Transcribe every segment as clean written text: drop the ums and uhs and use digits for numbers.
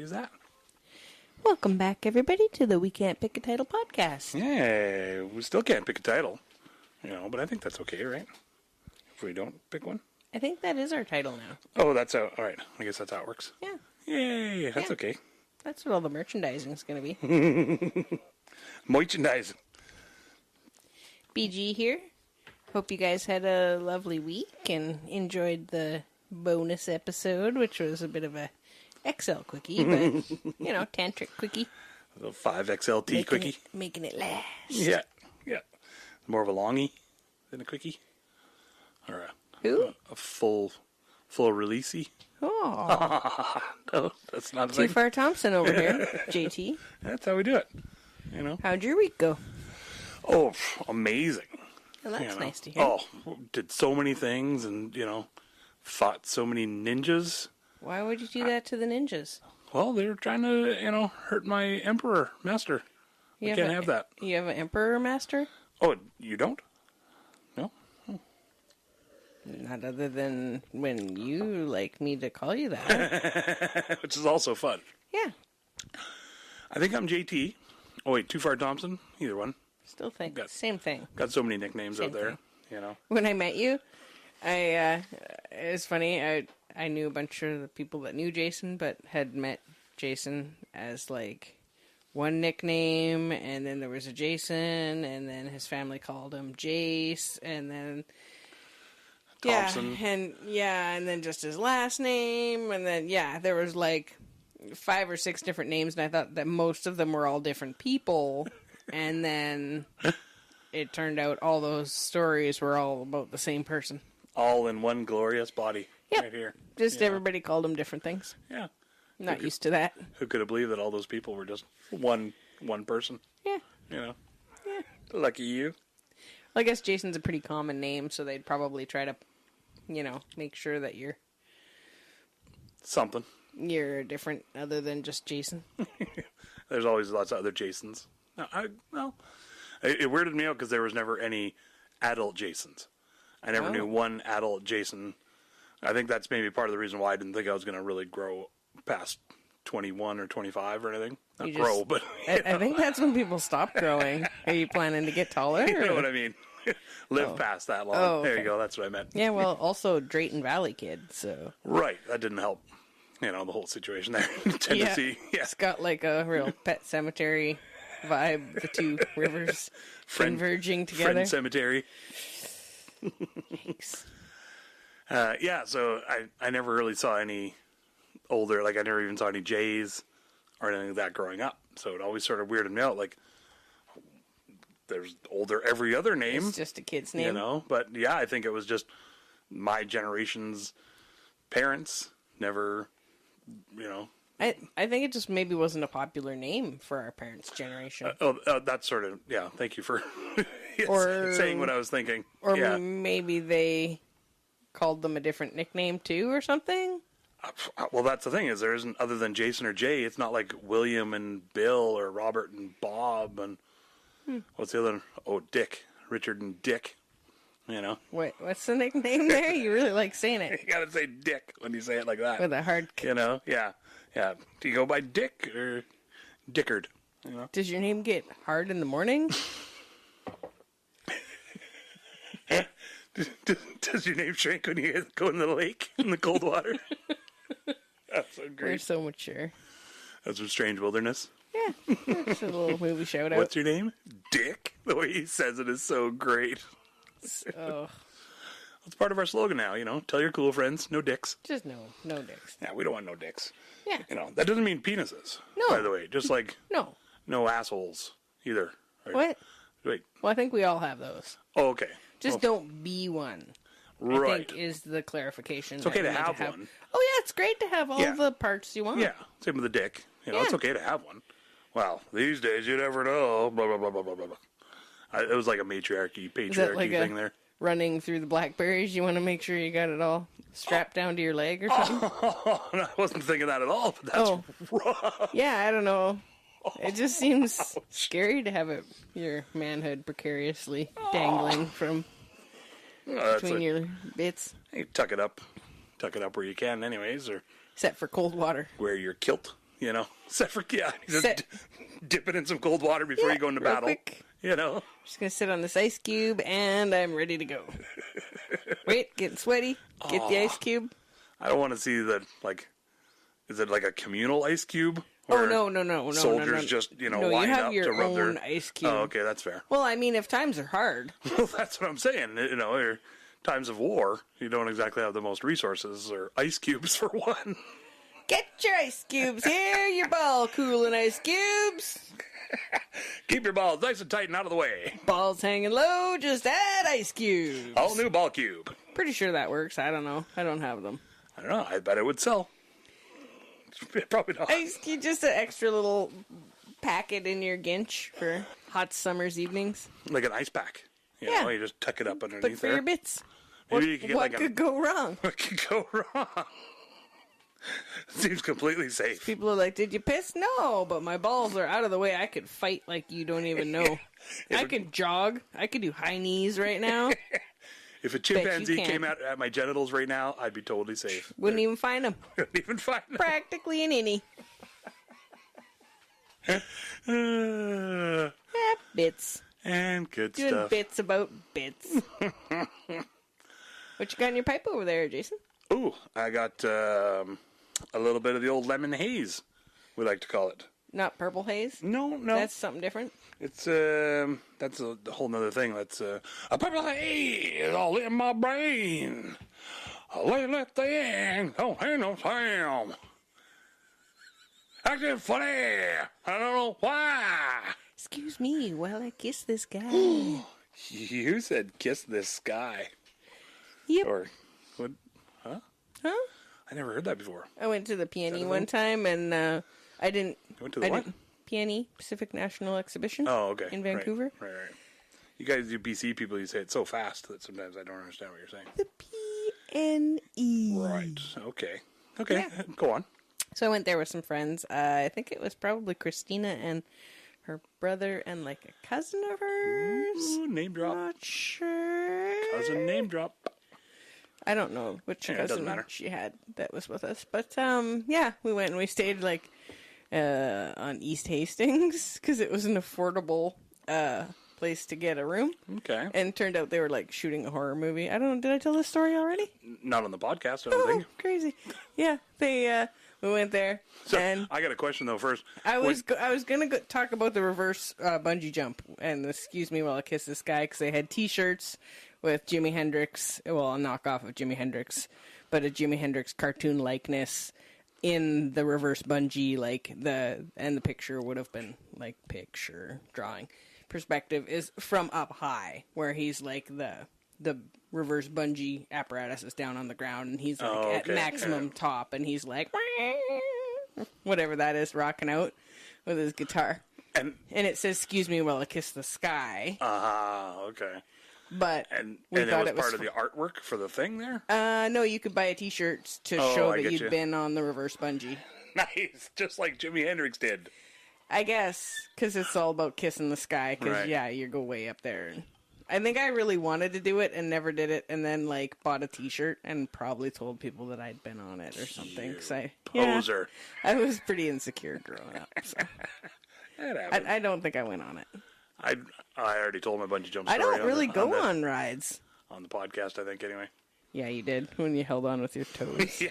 use that. Welcome back, everybody, to the We Can't Pick a Title podcast. Yeah, we still can't pick a title, but I think that's okay, right? If we don't pick one. I think that is our title now. Oh, that's how. All right, I guess that's how it works. Yeah. Yay, that's okay. That's what all the merchandising is going to be. Merchandising. BG here. Hope you guys had a lovely week and enjoyed the bonus episode, which was a bit of a XL quickie, but, tantric quickie. A 5XLT quickie. Making it last. Yeah. More of a longie than a quickie. Or a full releasey. Oh. No, that's not a Too thing. far Thompson over here, JT. That's how we do it. How'd your week go? Oh, amazing. Well, that's nice to hear. Oh, did so many things and, fought so many ninjas. Why would you do that to the ninjas? Well, they were trying to, hurt my emperor master. You can't have that. You have an emperor master? Oh, you don't? No? Not other than when you like me to call you that. Which is also fun. Yeah. I think I'm JT. Oh, wait, Too Far Thompson? Either one. Still think same thing. Got so many nicknames out there, When I met you, it was funny. I knew a bunch of the people that knew Jason, but had met Jason as like one nickname, and then there was a Jason, and then his family called him Jace, and then Thompson. and then just his last name, and then there was like 5 or 6 different names, and I thought that most of them were all different people, and then it turned out all those stories were all about the same person. All in one glorious body. Yep. Right here. Just everybody called him different things. Yeah. Not used to that. Who could have believed that all those people were just one person? Yeah. Yeah. Lucky you. Well, I guess Jason's a pretty common name, so they'd probably try to, make sure that you're Something. you're different other than just Jason. There's always lots of other Jasons. It weirded me out because there was never any adult Jasons. I never knew one adult Jason. I think that's maybe part of the reason why I didn't think I was going to really grow past 21 or 25 or anything. Not grow, but... I think that's when people stop growing. Are you planning to get taller? You know what I mean? Live past that long. Oh, okay. There you go. That's what I meant. Yeah, well, also Drayton Valley kid, so... Right. That didn't help. The whole situation there in Tennessee. Yeah. It's got like a real Pet Cemetery vibe, the two rivers converging together. Friend Cemetery. Thanks. So I never really saw any older, like I never even saw any J's or anything like that growing up. So it always sort of weirded me out, like there's older every other name. It's just a kid's name. But yeah, I think it was just my generation's parents never, I think it just maybe wasn't a popular name for our parents' generation. That's sort of, thank you for Or saying what I was thinking. Or maybe they called them a different nickname too or something? Well, that's the thing, is there isn't, other than Jason or Jay, it's not like William and Bill or Robert and Bob and what's the other one? Oh, Dick. Richard and Dick. What's the nickname there? You really like saying it. You gotta say Dick when you say it like that. With a hard... Yeah. Do you go by Dick or Dickard? Does your name get hard in the morning? Does your name shrink when you go in the lake in the cold water? That's so great. We're so mature. That's a strange wilderness. Yeah, it's a little movie shout out. What's your name? Dick. The way he says it is so great. Oh, It's part of our slogan now, Tell your cool friends, no dicks. just no dicks. Yeah, we don't want no dicks. Yeah. That doesn't mean penises. No. By the way, just like No. assholes either. Right? What? Wait. Well, I think we all have those. Oh, okay. Just don't be one. Right. I think is the clarification. It's okay to have one. Oh yeah, it's great to have all the parts you want. Yeah, same with the dick. It's okay to have one. Well, these days you never know. Blah blah blah blah blah blah. It was like a patriarchy thing there. Running through the blackberries, you want to make sure you got it all strapped down to your leg or something. Oh, I wasn't thinking that at all. But that's rough. Yeah, I don't know. It just seems scary to have your manhood precariously dangling from between your bits. Hey, tuck it up where you can, anyways, or except for cold water. wear your kilt. You know, except for just dip it in some cold water before you go into battle. Quick. You know, Just gonna sit on this ice cube, and I'm ready to go. Wait, getting sweaty. Get the ice cube. I don't want to see that. Like, is it like a communal ice cube? Oh where no! Soldiers just no, line you have up your to rub own their ice cube. Oh, okay, that's fair. Well, I mean, if times are hard, Well, that's what I'm saying. You know, or times of war, you don't exactly have the most resources or ice cubes for one. get your ice cubes here. Your ball cooling ice cubes. Keep your balls nice and tight and out of the way. Balls hanging low. Just add ice cubes. All new ball cube. Pretty sure that works. I don't know. I don't have them. I don't know. I bet it would sell. Probably not. Ice cube, just an extra little packet in your ginch for hot summer's evenings. Like an ice pack. You know, you just tuck it up underneath But for there. your bits. Maybe you could get what like could go wrong? What could go wrong? Seems completely safe. People are like, did you piss? No, but my balls are out of the way. I could fight like you don't even know. I could jog. I could do high knees right now. If a chimpanzee came out at my genitals right now, I'd be totally safe. Wouldn't even find them. Wouldn't even find them. Practically an innie. Bits. And good Doing stuff. bits about bits. What you got in your pipe over there, Jason? Ooh, I got a little bit of the old lemon haze, we like to call it. Not purple haze? No. That's something different. It's that's a whole nother thing. That's a purple haze all in my brain. I lay left thing, don't hear no sound. Acting funny, I don't know why. Excuse me while I kiss this guy. You said kiss this guy. Yep. Or what? Huh? I never heard that before. I went to the PNE one time, and I didn't. You went to the what? PNE, Pacific National Exhibition. Oh, okay. In Vancouver. Right. You guys, you BC people, you say it so fast that sometimes I don't understand what you're saying. The PNE. Right. Okay. Yeah. Go on. So I went there with some friends. I think it was probably Christina and her brother and like a cousin of hers. Ooh, name drop. Not sure. Cousin name drop. I don't know which it doesn't cousin matter. she had that was with us. But yeah, we went and we stayed like on East Hastings because it was an affordable place to get a room. Okay. And it turned out they were like shooting a horror movie. I don't know, did I tell this story already? Not on the podcast, I don't think. Crazy. Yeah, they we went there. So, and I got a question though first. I was going to talk about the reverse bungee jump, and excuse me while I kiss this guy, because they had T-shirts with Jimi Hendrix, well, a knockoff of Jimi Hendrix, but a Jimi Hendrix cartoon likeness in the reverse bungee, and the picture would have been like picture drawing perspective is from up high, where he's like the reverse bungee apparatus is down on the ground, and he's like at maximum top, and he's like whatever that is, rocking out with his guitar. And it says, "Excuse me while I kiss the sky." Okay. But And we it thought was it was part of the artwork for the thing there? no, you could buy a T-shirt to show I that get you'd you. been on the reverse bungee. Nice. Just like Jimi Hendrix did. I guess, because it's all about kissing the sky, because, Right. yeah, you go way up there. I think I really wanted to do it and never did it, and then, like, bought a T-shirt and probably told people that I'd been on it or something. Poser. I was pretty insecure growing up, so. That happened. I don't think I went on it. I already told my bungee jump I story. don't really go on rides. On the podcast, I think, anyway. Yeah, you did, when you held on with your toes. Yeah,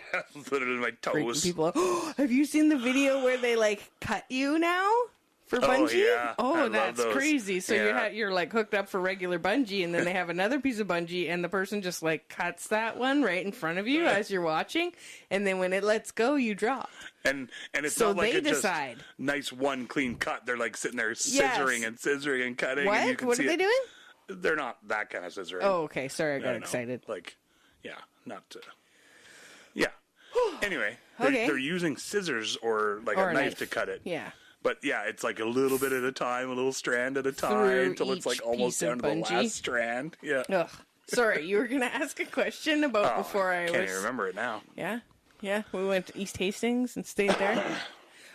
literally my Freaking toes. people out. Oh, have you seen the video where they like cut you now for bungee? Yeah. I Oh, love that's those. crazy. So Yeah. you're like hooked up for regular bungee, and then they have another piece of bungee, and the person just like cuts that one right in front of you as you're watching, and then when it lets go, you drop. And it's So not like they a just decide. nice one clean cut. They're like sitting there scissoring and cutting. What? And you can What see are they it. doing? They're not that kind of scissoring. Oh, okay. Sorry, I got No. excited. Like, yeah, not. Yeah. Anyway, Okay. they're using scissors or like Or a a knife knife. to cut it. Yeah. But yeah, it's like a little bit at a time, a little strand at a time, Through until it's each like almost piece of down to the bungee? last strand. Yeah. Ugh. Sorry, you were gonna ask a question about before I Can't was. even remember it now. Yeah. We went to East Hastings and stayed there.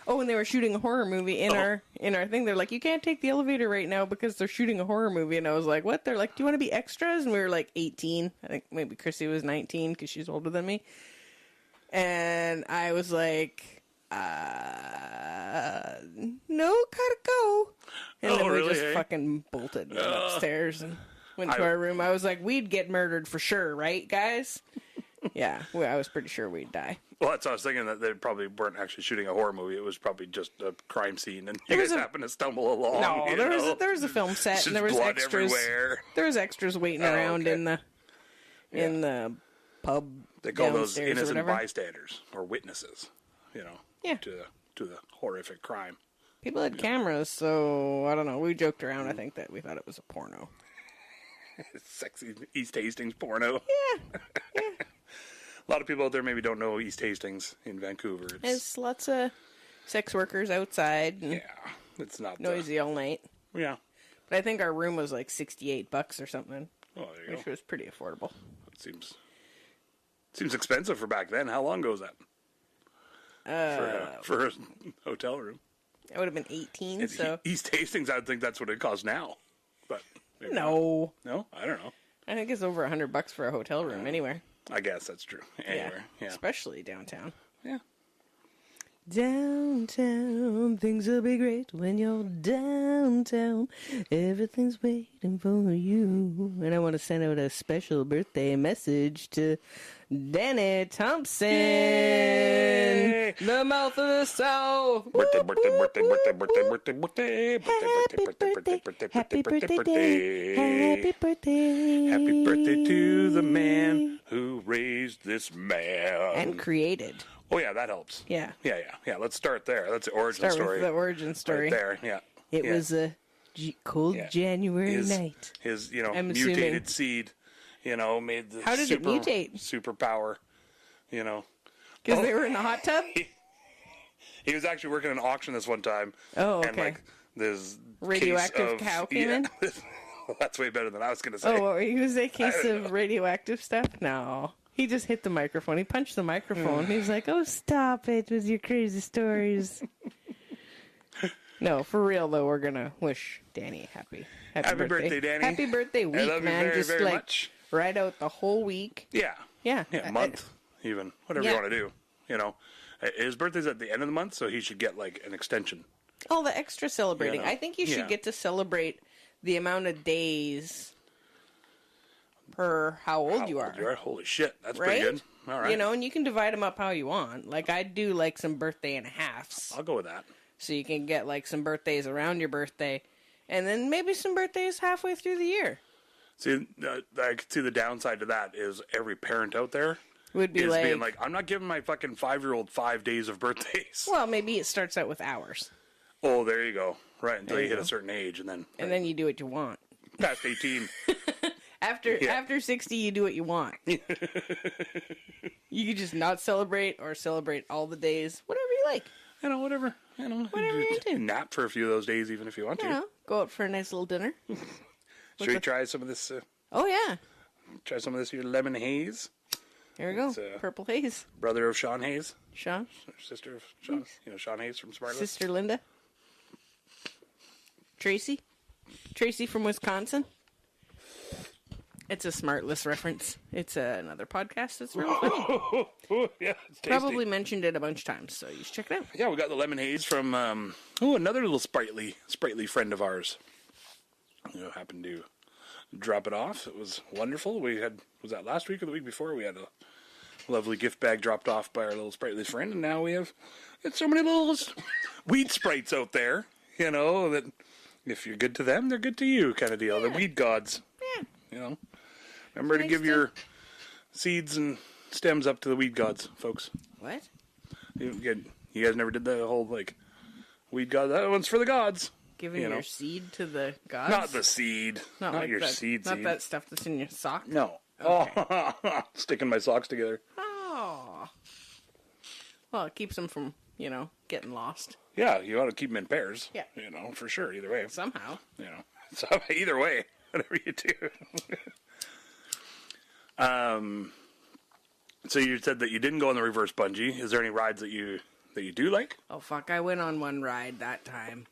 Oh, and they were shooting a horror movie in our thing. They're like, you can't take the elevator right now because they're shooting a horror movie. And I was like, what? They're like, do you want to be extras? And we were like 18. I think maybe Chrissy was 19 because she's older than me. And I was like, No, gotta go. And then we really, just eh? fucking bolted and went upstairs and went to our room. I was like, we'd get murdered for sure, right, guys? Yeah, I was pretty sure we'd die. Well, that's what I was thinking, that they probably weren't actually shooting a horror movie. It was probably just a crime scene, and you guys happened to stumble along. No, there was a film set, Just and there was blood extras. everywhere. There was extras waiting around okay. in the pub. They call those downstairs or innocent whatever. bystanders or witnesses, Yeah. to the horrific crime. People had cameras, so I don't know. We joked around. I think that we thought it was a porno. Sexy East Hastings porno. Yeah. A lot of people out there maybe don't know East Hastings in Vancouver. There's lots of sex workers outside and it's not noisy all night. Yeah. But I think our room was like $68 or something, Oh, there you which go. was pretty affordable. It seems expensive for back then. How long ago was that? For a hotel room. I would have been 18, so... East Hastings, I would think that's what it costs now. But maybe No. not. No? I don't know. I think it's over $100 for a hotel room anywhere. I guess that's true. Anywhere. Yeah. Especially downtown. Yeah. Downtown, things will be great when you're downtown. Everything's waiting for you. And I want to send out a special birthday message to Danny Thompson, Yay! the mouth of the South. Birthday. Happy birthday. Happy birthday to the man who raised this man. And created. Oh, yeah, that helps. Yeah. Yeah. Let's start there. That's the origin Start story. with the origin story. Right there, yeah. It Yeah. was a cold January night. His, I'm mutated assuming. seed, made the How did it mutate? superpower, Because they were in a hot tub? He was actually working an auction this one time. Oh, And, okay. this Radioactive cow came in? Well, that's way better than I was going to say. Oh, what were you going to say? Case of radioactive stuff? No. He just hit the microphone. He punched the microphone. He was like, oh, stop it with your crazy stories. No, for real, though, we're going to wish Danny happy birthday, Danny. Happy birthday week, I love you man. very, Just very like much. right out the whole week. Yeah. Yeah. Yeah, month, even. Whatever Yeah. you want to do, His birthday's at the end of the month, so he should get, an extension. All the extra celebrating. You know, I think you should yeah. get to celebrate the amount of days per how old you are. Holy shit, that's Right? pretty good. All right. And you can divide them up how you want. Like, I'd do, some birthday and a halves. I'll go with that. So you can get, some birthdays around your birthday. And then maybe some birthdays halfway through the year. See, I could see the downside to that is every parent out there Would be is like... being like, I'm not giving my fucking 5-year-old 5 days of birthdays. Well, maybe it starts out with hours. Oh, there you go. Right, until There you you hit go. a certain age, and then And then you do what you want. past 18. After 60, you do what you want. You can just not celebrate or celebrate all the days. Whatever you like. Whatever. Whatever you're into. Nap for a few of those days, even if you want to. Go out for a nice little dinner. Should we try some of this? Oh, yeah. Try some of this here lemon haze. Here we go. It's, Purple Haze. Brother of Sean Hayes, Sean. sister of Sean. Sean Hayes from Smartless. Sister Linda. Tracy. Tracy from Wisconsin. It's a Smartless reference. It's another podcast that's really funny. Yeah, it's tasty. Probably mentioned it a bunch of times, so you should check it out. Yeah, we got the lemon haze from another little sprightly friend of ours. Happened to drop it off. It was wonderful. Was that last week or the week before? We had a lovely gift bag dropped off by our little sprightly friend, and now we have so many little weed sprites out there. That if you're good to them, they're good to you, kind of deal. The weed gods. Yeah. Remember to give your seeds and stems up to the weed gods, folks. What? You guys never did the whole weed god. That one's for the gods. Giving your seed to the gods? Not the seed. Not like your that, seed. Not that stuff that's in your sock? No. Okay. Oh, sticking my socks together. Oh. Well, it keeps them from, getting lost. Yeah, you ought to keep them in pairs. Yeah. For sure. Either way. Somehow. So either way, whatever you do. So you said that you didn't go on the reverse bungee. Is there any rides that you do like? Oh, fuck. I went on one ride that time.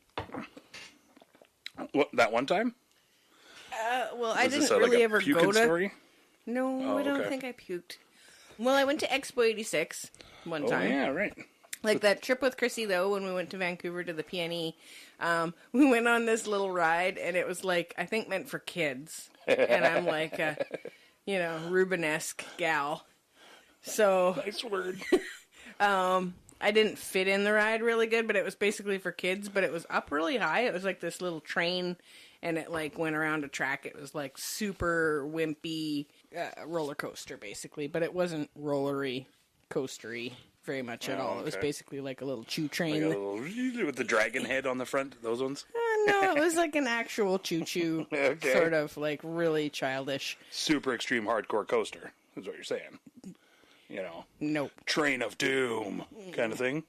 What, that one time? Well, I Was this didn't really a ever puking go to... story? No, I don't okay. think I puked. Well, I went to Expo 86 one time. Oh, yeah, right. Like that trip with Chrissy, though, when we went to Vancouver to the PNE, we went on this little ride, and it was like, I think meant for kids. And I'm like a, Rubenesque gal. So Nice word. I didn't fit in the ride really good, but it was basically for kids, but it was up really high. It was like this little train, and it like went around a track. It was like super wimpy roller coaster, basically, but it wasn't rollery, coastery very much at all. It was basically like a little choo train. Like a little, with the dragon head on the front, those ones? No, it was like an actual choo-choo, sort of like really childish. Super extreme hardcore coaster, is what you're saying. Nope. Train of doom kind of thing?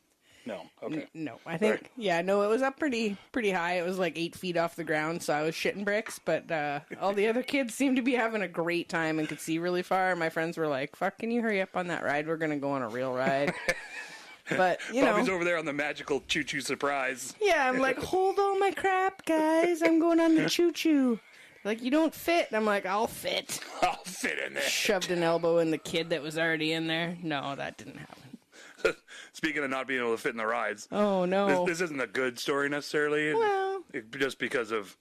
No. Okay. No, I think, it was up pretty high. It was like 8 feet off the ground, so I was shitting bricks, but all the other kids seemed to be having a great time and could see really far. My friends were like, fuck, can you hurry up on that ride? We're going to go on a real ride. But, Bobby's over there on the magical choo-choo surprise. Yeah, I'm like, hold all my crap, guys. I'm going on the choo-choo. Like, you don't fit. And I'm like, I'll fit. I'll fit in there. Shoved an elbow in the kid that was already in there. No, that didn't happen. Speaking of not being able to fit in the rides. Oh, no. This isn't a good story necessarily. Well. Just because of...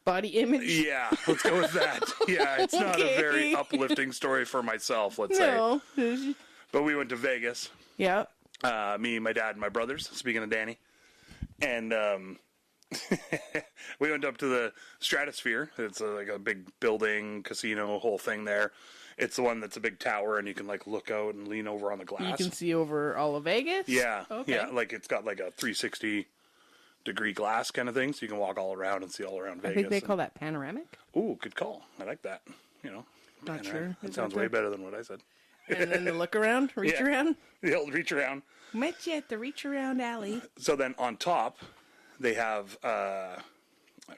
body image? Yeah, let's go with that. Yeah, it's not a very uplifting story for myself, let's say. But we went to Vegas. Yeah. Me, my dad, and my brothers, speaking of Danny. And we went up to the Stratosphere. It's like a big building, casino, whole thing there. It's the one that's a big tower, and you can like look out and lean over on the glass. You can see over all of Vegas? Yeah. Okay. Yeah, like it's got like a 360-degree glass kind of thing, so you can walk all around and see all around Vegas. I think they call that panoramic. Ooh, good call. I like that. Not sure. That sounds way better than what I said. And then the look around, reach around. The old reach around. Met you at the reach around alley. So then on top, they have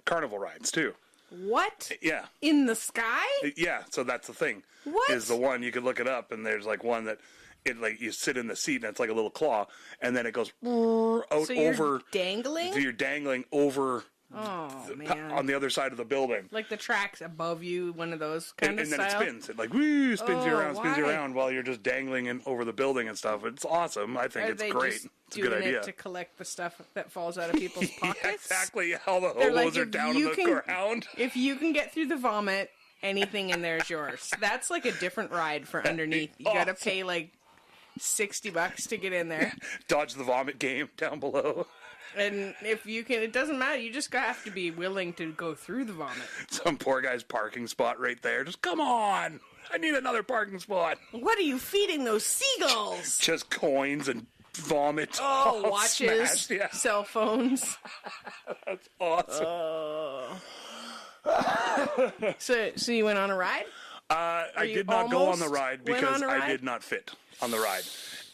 carnival rides too. What? Yeah. In the sky? Yeah. So that's the thing. What? Is the one you could look it up, and there's like one that it like you sit in the seat and it's like a little claw, and then it goes out so you're over dangling. So you're dangling over. Man. On the other side of the building. Like the tracks above you, one of those kind of and then style? it spins. It like, spins you around while you're just dangling over the building and stuff. It's awesome. I think it's great. It's a good idea. Doing it to collect the stuff that falls out of people's pockets? Yeah, exactly. All the hobos are down on the ground. If you can get through the vomit, anything in there is yours. That's like a different ride for underneath. You gotta pay like $60 to get in there. Dodge the vomit game down below. And if you can, it doesn't matter. You just have to be willing to go through the vomit. Some poor guy's parking spot right there. Just come on. I need another parking spot. What are you feeding those seagulls? Just coins and vomit. Oh, watches, cell phones. That's awesome. So you went on a ride? I did not go on the ride because I did not fit on the ride.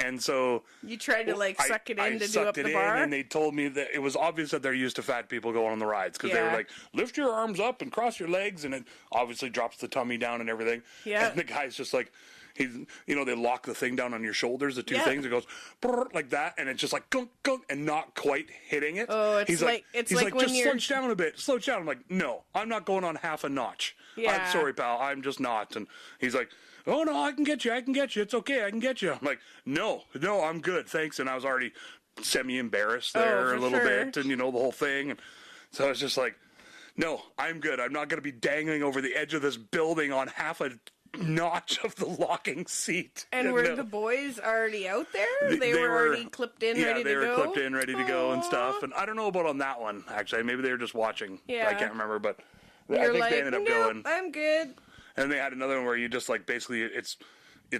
And so you tried to suck it in to do up the bar, and they told me that it was obvious that they're used to fat people going on the rides because they were like, lift your arms up and cross your legs, and it obviously drops the tummy down and everything. Yeah. And the guy's just like, they lock the thing down on your shoulders, the two things. It goes like that, and it's just like gunk gunk, and not quite hitting it. Oh, it's like when just slouch down a bit, slouch down. I'm like, no, I'm not going on half a notch. Yeah. I'm sorry, pal, I'm just not. And he's like, oh, no, I can get you. It's okay, I can get you. I'm like, no, I'm good, thanks. And I was already semi-embarrassed there a little bit, and, the whole thing. And so I was just like, no, I'm good. I'm not going to be dangling over the edge of this building on half a notch of the locking seat. And were the boys already out there? They were already clipped in, ready to go? Yeah, they were clipped in, ready to go and stuff. And I don't know about on that one, actually. Maybe they were just watching. Yeah. I can't remember, but I think they ended up going. I'm good. And they had another one where you just basically it's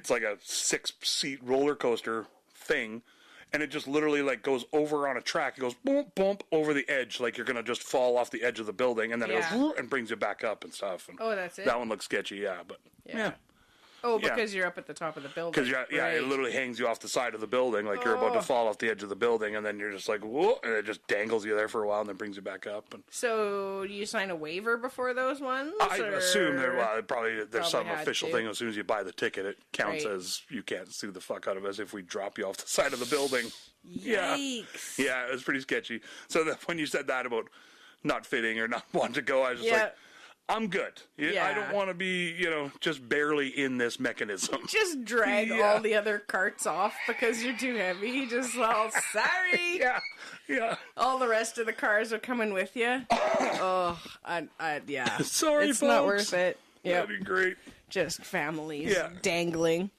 like a 6-seat roller coaster thing, and it just literally goes over on a track. It goes bump bump over the edge, like you're gonna just fall off the edge of the building, and then it goes and brings you back up and stuff. And that's it. That one looks sketchy, but yeah. Oh, because you're up at the top of the building. Because it literally hangs you off the side of the building, like you're about to fall off the edge of the building, and then you're just like, whoa, and it just dangles you there for a while, and then brings you back up. And so, do you sign a waiver before those ones? I assume there's some official thing. As soon as you buy the ticket, it counts as you can't sue the fuck out of us if we drop you off the side of the building. Yikes! Yeah, it was pretty sketchy. So when you said that about not fitting or not wanting to go, I was just like, I'm good. Yeah. I don't want to be, just barely in this mechanism. Just drag all the other carts off because you're too heavy. Just all sorry. Yeah. All the rest of the cars are coming with you. Oh, yeah. Sorry, it's folks. not worth it. Yeah, That'd be great. Just families dangling.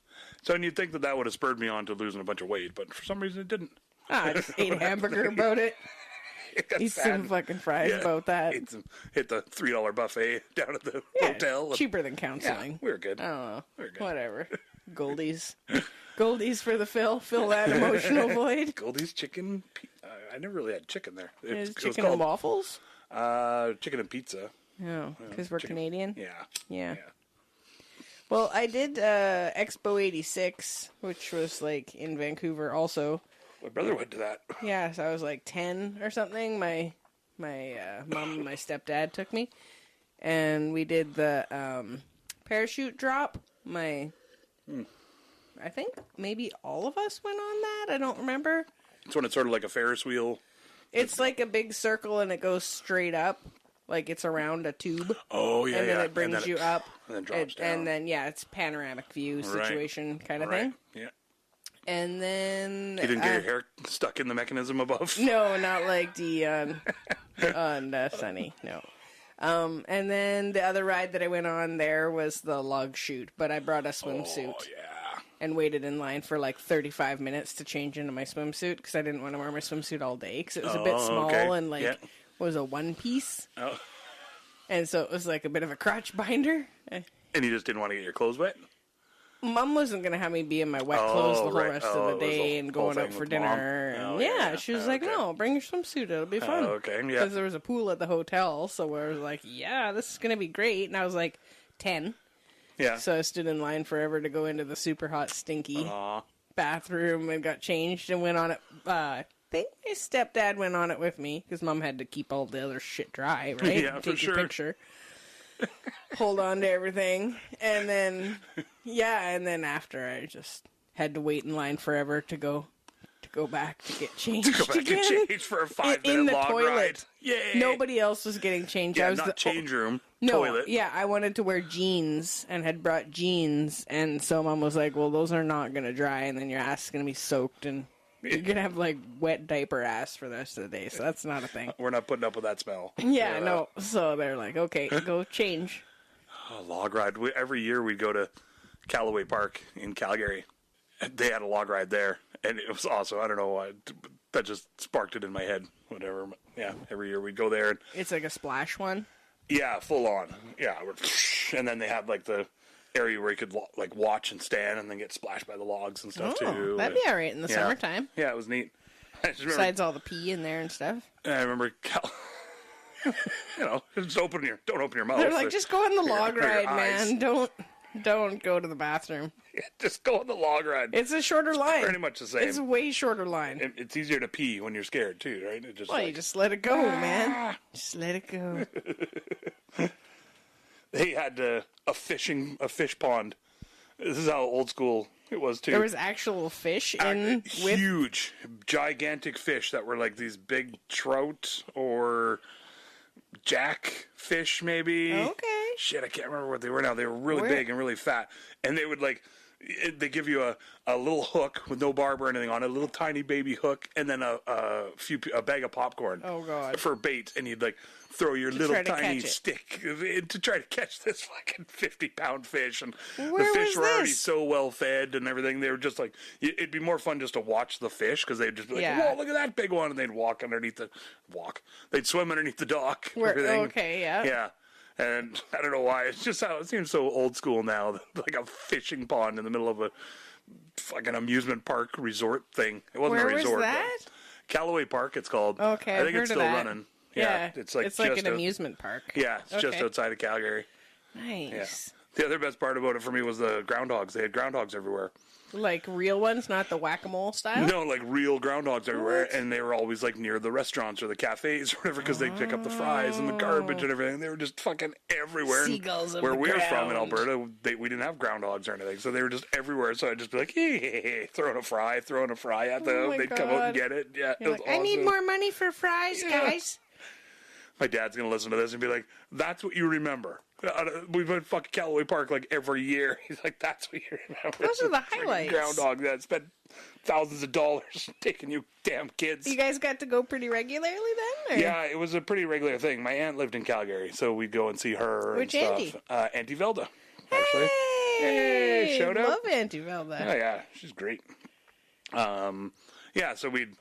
So, and you'd think that would have spurred me on to losing a bunch of weight, but for some reason it didn't. I just ate a hamburger about it. Eat some fucking fries about that. Hit the $3 buffet down at the hotel. Cheaper than counseling. Yeah, we were good. I don't know. We were good. Whatever. Goldies. Goldies for the fill. Fill that emotional void. Goldie's chicken. I never really had chicken there. Is It was chicken called, and waffles? chicken and pizza. Oh, because we're Canadian? Yeah. Well, I did Expo 86, which was like in Vancouver also. My brother went to that. Yeah, so I was like 10 or something. My mom and my stepdad took me, and we did the parachute drop. I think maybe all of us went on that. I don't remember. It's when it's sort of like a Ferris wheel. It's like a big circle, and it goes straight up. Like it's around a tube. Oh, yeah, and then it brings you up. And then drops down. And then, it's panoramic view situation kind of thing. Yeah. And then... You didn't get your hair stuck in the mechanism above? No, not like Dion on Sunny, no. And then the other ride that I went on there was the log chute, but I brought a swimsuit. Oh, yeah. And waited in line for like 35 minutes to change into my swimsuit because I didn't want to wear my swimsuit all day because it was a bit small and was a one piece. Oh. And so it was like a bit of a crotch binder. And you just didn't want to get your clothes wet? Mom wasn't going to have me be in my wet clothes the whole rest of the day and going out for dinner. And she was like, no, bring your swimsuit. It'll be fun. Because there was a pool at the hotel. So I was like, yeah, this is going to be great. And I was like 10. Yeah. So I stood in line forever to go into the super hot, stinky bathroom and got changed and went on it. I think my stepdad went on it with me because Mom had to keep all the other shit dry, right? Yeah, Take for your sure. picture. Hold on to everything. And then, and then after I just had to wait in line forever to go back to get changed To go back again. and change for a 5-minute in the log toilet. ride. Yay. Nobody else was getting changed. Yeah, I was not change room. No, toilet. yeah, I wanted to wear jeans and had brought jeans, and so Mom was like, well, those are not going to dry, and then your ass is going to be soaked, and you're going to have, like, wet diaper ass for the rest of the day, so that's not a thing. We're not putting up with that smell. Yeah, no, so they're like, okay, go change. A log ride. Every year we'd go to Callaway Park in Calgary. They had a log ride there, and it was awesome. I don't know why. That just sparked it in my head. Whatever. Yeah, every year we'd go there. And, It's like a splash one? yeah, full on. Yeah. And then they had, like, the area where you could, like, watch and stand and then get splashed by the logs and stuff, too. That'd be all right in the summertime. Yeah, it was neat. I just remember, Besides all the pee in there and stuff. I remember just don't open your mouth. They're like, just go on the log your ride, eyes. man. Don't go to the bathroom. Yeah, just go on the log ride. It's a shorter line. Pretty much the same. It's a way shorter line. It's easier to pee when you're scared, too, right? It just, you just let it go, man. Just let it go. They had a fish pond. This is how old school it was, too. There was actual fish in with... Huge, gigantic fish that were like these big trout or jackfish, maybe. Okay. Shit, I can't remember what they were now. They were really big and really fat. And they would they give you a little hook with no barb or anything on it, a little tiny baby hook, and then a bag of popcorn. Oh, God. For bait, and you'd like throw your little tiny stick to try to catch this fucking 50-pound fish. And Where the fish was were already this? so well fed and everything. They were just like, it'd be more fun just to watch the fish because they'd just be like, whoa, look at that big one, and they'd they'd swim underneath the dock. Okay, yeah. Yeah. And I don't know why. It's just how it seems so old school now. Like a fishing pond in the middle of a fucking amusement park resort thing. It wasn't a resort. Where was that? Callaway Park, it's called. Okay, I think it's still running. Yeah, it's like an amusement park. Yeah, it's just outside of Calgary. Nice. Yeah. The other best part about it for me was the groundhogs. They had groundhogs everywhere. Like real ones, not the whack-a-mole style? No, like real groundhogs everywhere, and they were always like near the restaurants or the cafes or whatever because they'd pick up the fries and the garbage and everything. They were just fucking everywhere. Seagulls of where the we were from in ground. Alberta, we didn't have groundhogs or anything, so they were just everywhere. So I'd just be like, hey, throwing a fry at them. my They'd come out and God. get it. Yeah, You're it was like, I need awesome. more money for fries, guys. My dad's going to listen to this and be like, that's what you remember. We've been fucking Callaway Park like every year. He's like, that's what you remember. Those are the highlights. Groundhog that spent thousands of dollars taking you damn kids. You guys got to go pretty regularly then? Or? Yeah, it was a pretty regular thing. My aunt lived in Calgary, so we'd go and see her Which and auntie? stuff. Auntie Velda, actually. Hey, shout out. Love Auntie Velda. Oh, yeah, she's great. Yeah, so we'd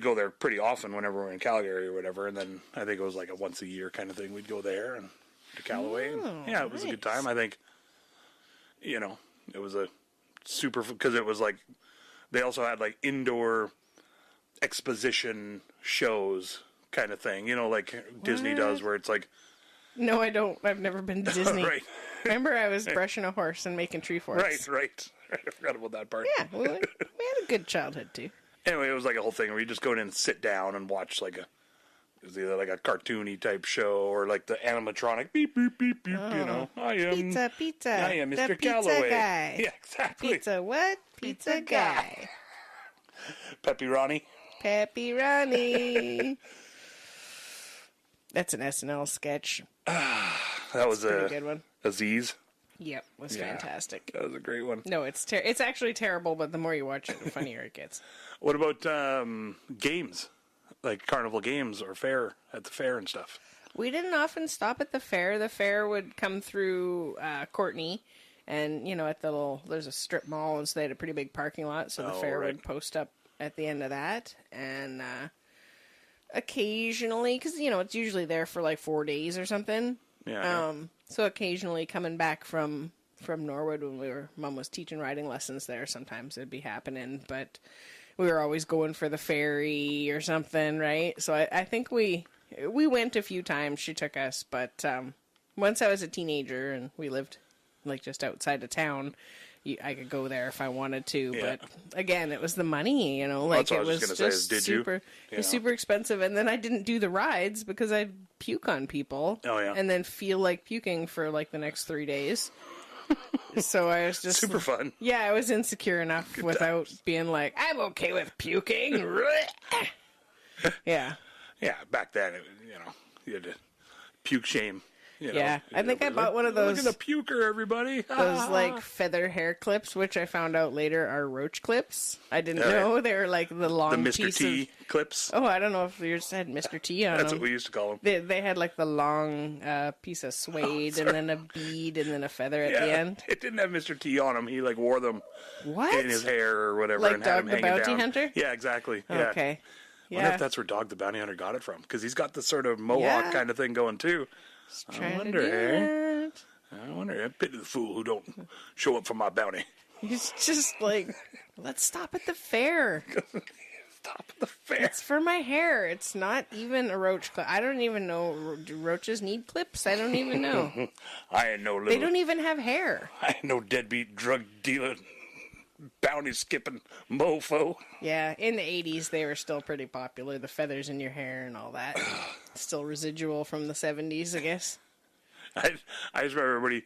go there pretty often whenever we're in Calgary or whatever, and then I think it was like a once a year kind of thing. We'd go there and to Callaway. Yeah, it was a good time. I think, it was a super, because it was like, they also had like indoor exposition shows kind of thing, like Disney does, where it's like. No, I don't. I've never been to Disney. Right. Remember, I was brushing a horse and making tree forks. Right. I forgot about that part. Yeah, we had a good childhood too. Anyway, it was like a whole thing where you just go in and sit down and watch it was either like a cartoony type show or like the animatronic beep, beep, beep, beep, I am... Pizza. I am Mr. The pizza Callaway. guy. Yeah, exactly. Pizza what? Pizza guy. Pepperoni. Pepperoni. That's an SNL sketch. That was a good one. Aziz. Yep, was fantastic. That was a great one. No, it's actually terrible, but the more you watch it, the funnier it gets. What about games? Like carnival games or fair, at the fair and stuff? We didn't often stop at the fair. The fair would come through Courtney, and, at there's a strip mall, and so they had a pretty big parking lot, so the fair would post up at the end of that, and occasionally, because, it's usually there for like 4 days or something. Yeah. So occasionally coming back from Norwood when Mom was teaching riding lessons there, sometimes it'd be happening, but we were always going for the ferry or something, right? So I think we went a few times. She took us, but once I was a teenager and we lived like just outside of town, I could go there if I wanted to. Yeah. But again, it was the money, like it was just super. It was super expensive, and then I didn't do the rides because I'd puke on people. Oh yeah, and then feel like puking for like the next 3 days. So I was just super fun. Yeah, I was insecure enough Good without times. Being like, I'm okay with puking. Yeah. Yeah, back then, you had to puke shame. Yeah, I think I bought one of those. Look at the puker, everybody. Those like feather hair clips, which I found out later are roach clips. I didn't know they were like the long the Mr. T clips. Oh, I don't know if yours had Mr. T on them. That's what we used to call them. They had like the long piece of suede and then a bead and then a feather at the end. It didn't have Mr. T on them. He like wore them in his hair or whatever. Like and Dog had them the Bounty down. Hunter? Yeah, exactly. Yeah. Okay. I wonder if that's where Dog the Bounty Hunter got it from, because he's got this sort of mohawk kind of thing going too. I wonder, I wonder. I pity the fool who don't show up for my bounty. He's just like, let's stop at the fair. Stop at the fair. It's for my hair. It's not even a roach clip. I don't even know. Do roaches need clips? I don't even know. I ain't no little. They don't even have hair. I ain't no deadbeat drug dealer, bounty skipping mofo. Yeah, in the 80s they were still pretty popular. The feathers in your hair and all that. Still residual from the 70s, I guess. I just remember everybody,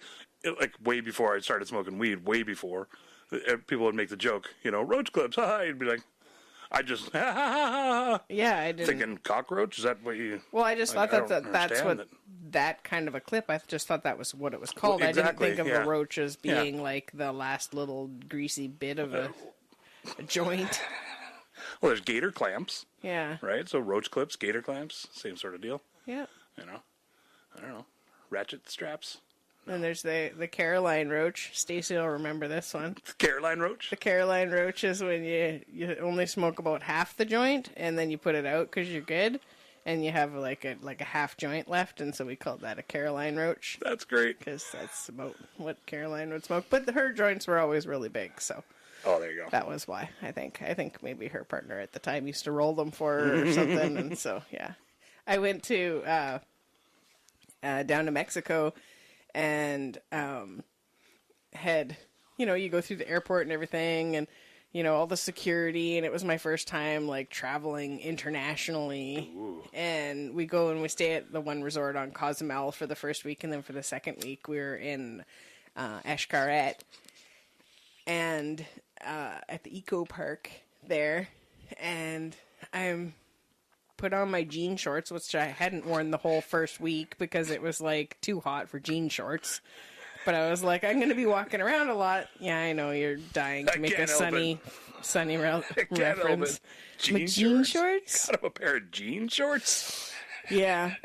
like way before I started smoking weed, way before, people would make the joke, roach clips, haha. You'd be like, I just, ha ha ha ha. Yeah, I didn't. Thinking cockroach? Is that what you... Well, I just thought that's what that kind of a clip, I just thought that was what it was called. Well, exactly, I didn't think of a roach as being like the last little greasy bit of a joint. Well, there's gator clamps. Yeah. Right? So roach clips, gator clamps, same sort of deal. Yeah. I don't know. Ratchet straps. And there's the Caroline roach. Stacy will remember this one. The Caroline roach? The Caroline roach is when you only smoke about half the joint, and then you put it out because you're good, and you have like a half joint left, and so we called that a Caroline roach. That's great. Because that's about what Caroline would smoke. But her joints were always really big, so... Oh, there you go. That was why, I think. I think maybe her partner at the time used to roll them for her or something, and so, yeah. I went to... down to Mexico and had, you go through the airport and everything and, all the security, and it was my first time, like, traveling internationally. Ooh. And we go and we stay at the one resort on Cozumel for the first week, and then for the second week we were in Xcaret and at the eco park there, and I'm put on my jean shorts, which I hadn't worn the whole first week because it was like too hot for jean shorts. But I was like, I'm going to be walking around a lot. Yeah, I know you're dying to make a sunny reference. Jean shorts? Got him a pair of jean shorts? Yeah.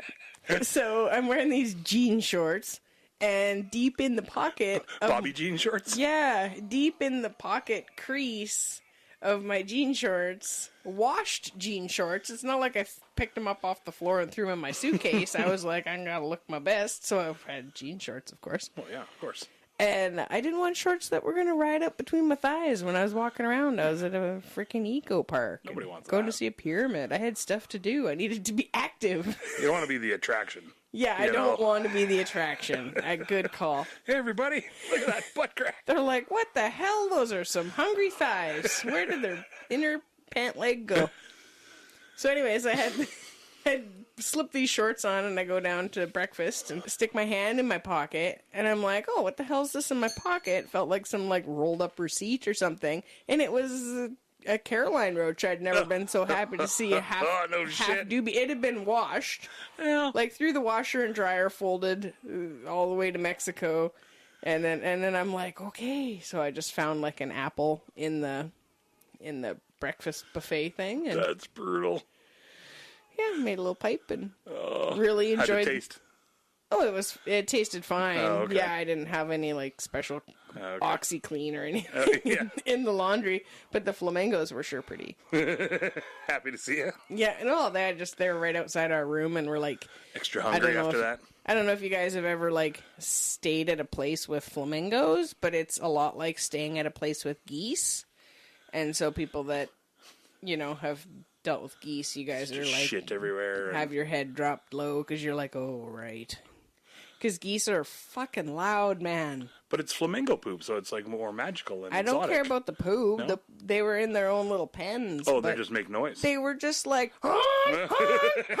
So I'm wearing these jean shorts, and deep in the pocket of, Bobby jean shorts? Yeah, deep in the pocket crease of my jean shorts, washed jean shorts. It's not like I picked them up off the floor and threw them in my suitcase. I was like, I gotta look my best, so I had jean shorts, of course. Oh yeah, of course. And I didn't want shorts that were gonna ride up between my thighs when I was walking around. I was at a freaking eco park. Nobody wants going that. to see a pyramid. I had stuff to do. I needed to be active. You don't want to be the attraction. Yeah, I don't want to be the attraction. A good call. Hey, everybody, look at that butt crack. They're like, what the hell? Those are some hungry thighs. Where did their inner pant leg go? So anyways, I had slipped these shorts on, and I go down to breakfast and stick my hand in my pocket, and I'm like, oh, what the hell is this in my pocket? Felt like some like rolled up receipt or something, and it was a Caroline roach. I'd never been so happy to see half doobie. It had been washed, like through the washer and dryer, folded all the way to Mexico, and then I'm like, okay. So I just found like an apple in the breakfast buffet thing, and that's brutal. Yeah, made a little pipe and really enjoyed. How'd it taste? Oh, it tasted fine. Oh, okay. Yeah, I didn't have any like special OxyClean or anything in the laundry, but the flamingos were sure pretty. Happy to see you. Yeah, no, they were right outside our room, and we're like extra hungry after that. I don't know if you guys have ever like stayed at a place with flamingos, but it's a lot like staying at a place with geese. And so people that have dealt with geese, you guys are like shit everywhere. Have your head dropped low because you're like, oh right, because geese are fucking loud, man. But it's flamingo poop, so it's like more magical and I don't exotic. care about the poo. No? They were in their own little pens. Oh, they just make noise. They were just like honk, honk, honk,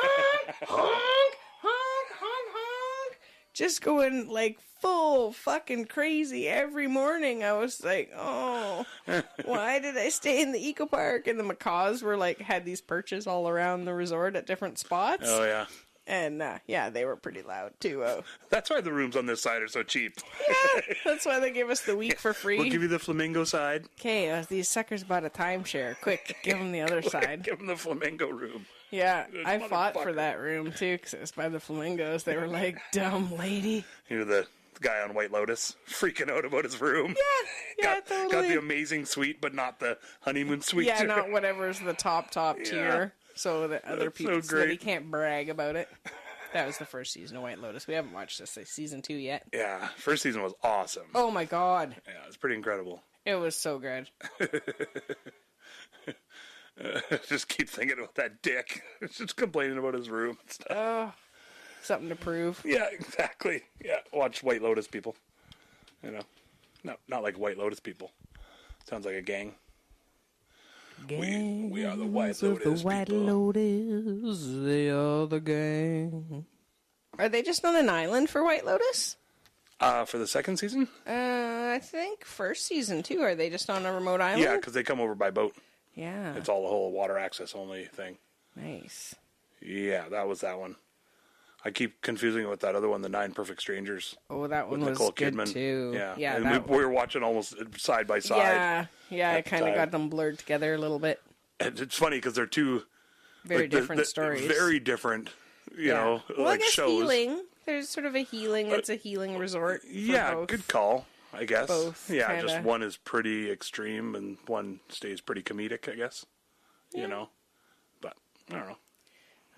honk, honk, honk, honk, just going like full fucking crazy every morning. I was like, oh, why did I stay in the eco park? And the macaws were like, had these perches all around the resort at different spots. Oh, yeah. And, they were pretty loud, too. That's why the rooms on this side are so cheap. Yeah, that's why they gave us the week for free. We'll give you the flamingo side. Okay, these suckers bought a timeshare. Quick, give them the other side. Give them the flamingo room. Yeah, I fought for that room, too, because it was by the flamingos. They were like, dumb lady. The guy on White Lotus freaking out about his room. Yeah, totally. Got the amazing suite, but not the honeymoon suite. Yeah, not whatever's the top tier. So that other people, so that he can't brag about it. That was the first season of White Lotus. We haven't watched this season 2 yet. Yeah, first season was awesome. Oh my god. Yeah, it was pretty incredible. It was so good. Just keep thinking about that dick. Just complaining about his room and stuff. Oh, something to prove. Yeah, exactly. Yeah, watch White Lotus, people. No, not like White Lotus people. Sounds like a gang. We are the White Lotus. The White Lotus, they are the gang. Are they just on an island for White Lotus? For the second season? I think first season too. Are they just on a remote island? Yeah, because they come over by boat. Yeah. It's all the whole water access only thing. Nice. Yeah, that was that one. I keep confusing it with that other one, The 9 Perfect Strangers. Oh, that one was Nicole good Kidman. too. Yeah, and we were watching almost side by side. Yeah, I kind of got them blurred together a little bit. And it's funny because they're two very different stories. Very different, well, like I guess shows. Healing. There's sort of a healing. It's a healing resort. Yeah, both. good call. I guess. Both. Yeah, Kinda. just one is pretty extreme and one stays pretty comedic. I guess. Yeah. But I don't know.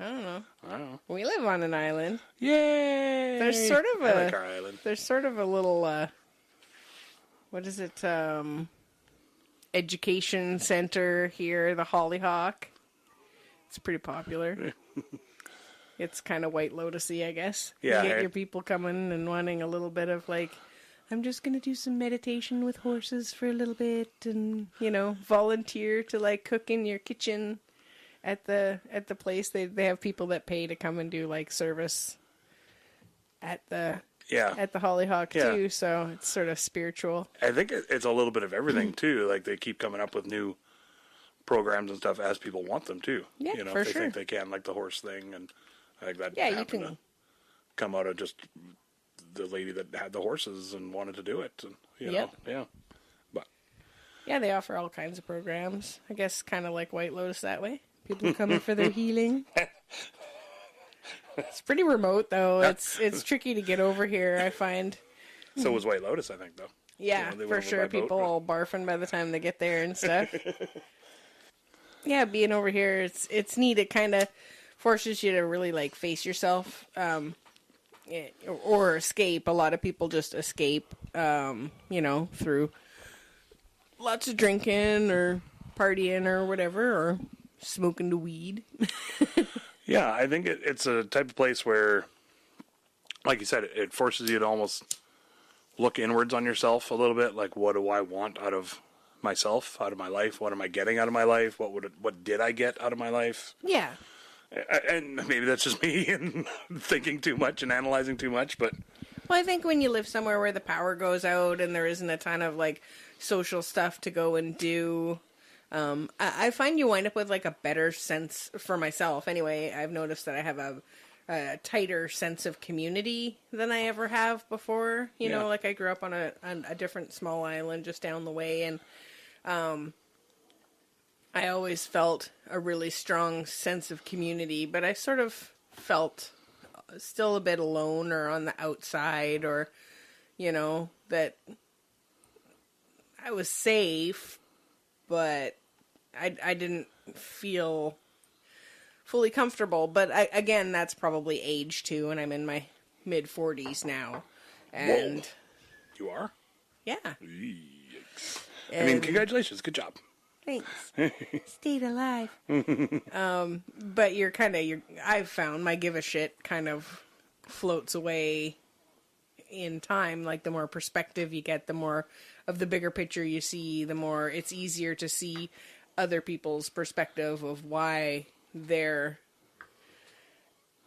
I don't know. We live on an island. Yay! There's sort of I like our island. There's sort of a little what is it? Education center here, the Hollyhock. It's pretty popular. It's kind of White Lotus-y, I guess. Yeah. You get your people coming and wanting a little bit of like, I'm just gonna do some meditation with horses for a little bit, and volunteer to like cook in your kitchen. At the place, they have people that pay to come and do like service at the Hollyhock too. So it's sort of spiritual. I think it's a little bit of everything too. Like they keep coming up with new programs and stuff as people want them too. Yeah, you know, for if they sure. think they can, like the horse thing, and I think that Yeah, you happened can. to come out of just the lady that had the horses and wanted to do it. And, you Yep. know, yeah. But Yeah, they offer all kinds of programs. I guess kind of like White Lotus that way. People coming for their healing. It's pretty remote though. It's tricky to get over here, I find. so was White Lotus, I think, though. Yeah, You know, they for went over sure. by boat, People but- all barfing by the time they get there and stuff. Yeah, being over here, it's neat. It kind of forces you to really like face yourself, or escape. A lot of people just escape, you know, through lots of drinking or partying or whatever, or smoking the weed. Yeah, I think it's a type of place where, like you said, it forces you to almost look inwards on yourself a little bit. Like, what do I want out of myself, out of my life? What am I getting out of my life? What did I get out of my life? Yeah. And maybe that's just me and thinking too much and analyzing too much, but Well, I think when you live somewhere where the power goes out and there isn't a ton of like social stuff to go and do, I find you wind up with like a better sense for myself. Anyway, I've noticed that I have a tighter sense of community than I ever have before. You know, like I grew up on a different small island just down the way, and I always felt a really strong sense of community, but I sort of felt still a bit alone or on the outside, or, you know, that I was safe, but I didn't feel fully comfortable. But again, that's probably age too, and I'm in my mid-40s now. And whoa, you are? yeah. Yikes. I And mean, congratulations, good job. thanks. Stayed alive. But I've found my give a shit kind of floats away in time. Like the more perspective you get, the more of the bigger picture you see, the more it's easier to see other people's perspective of why they're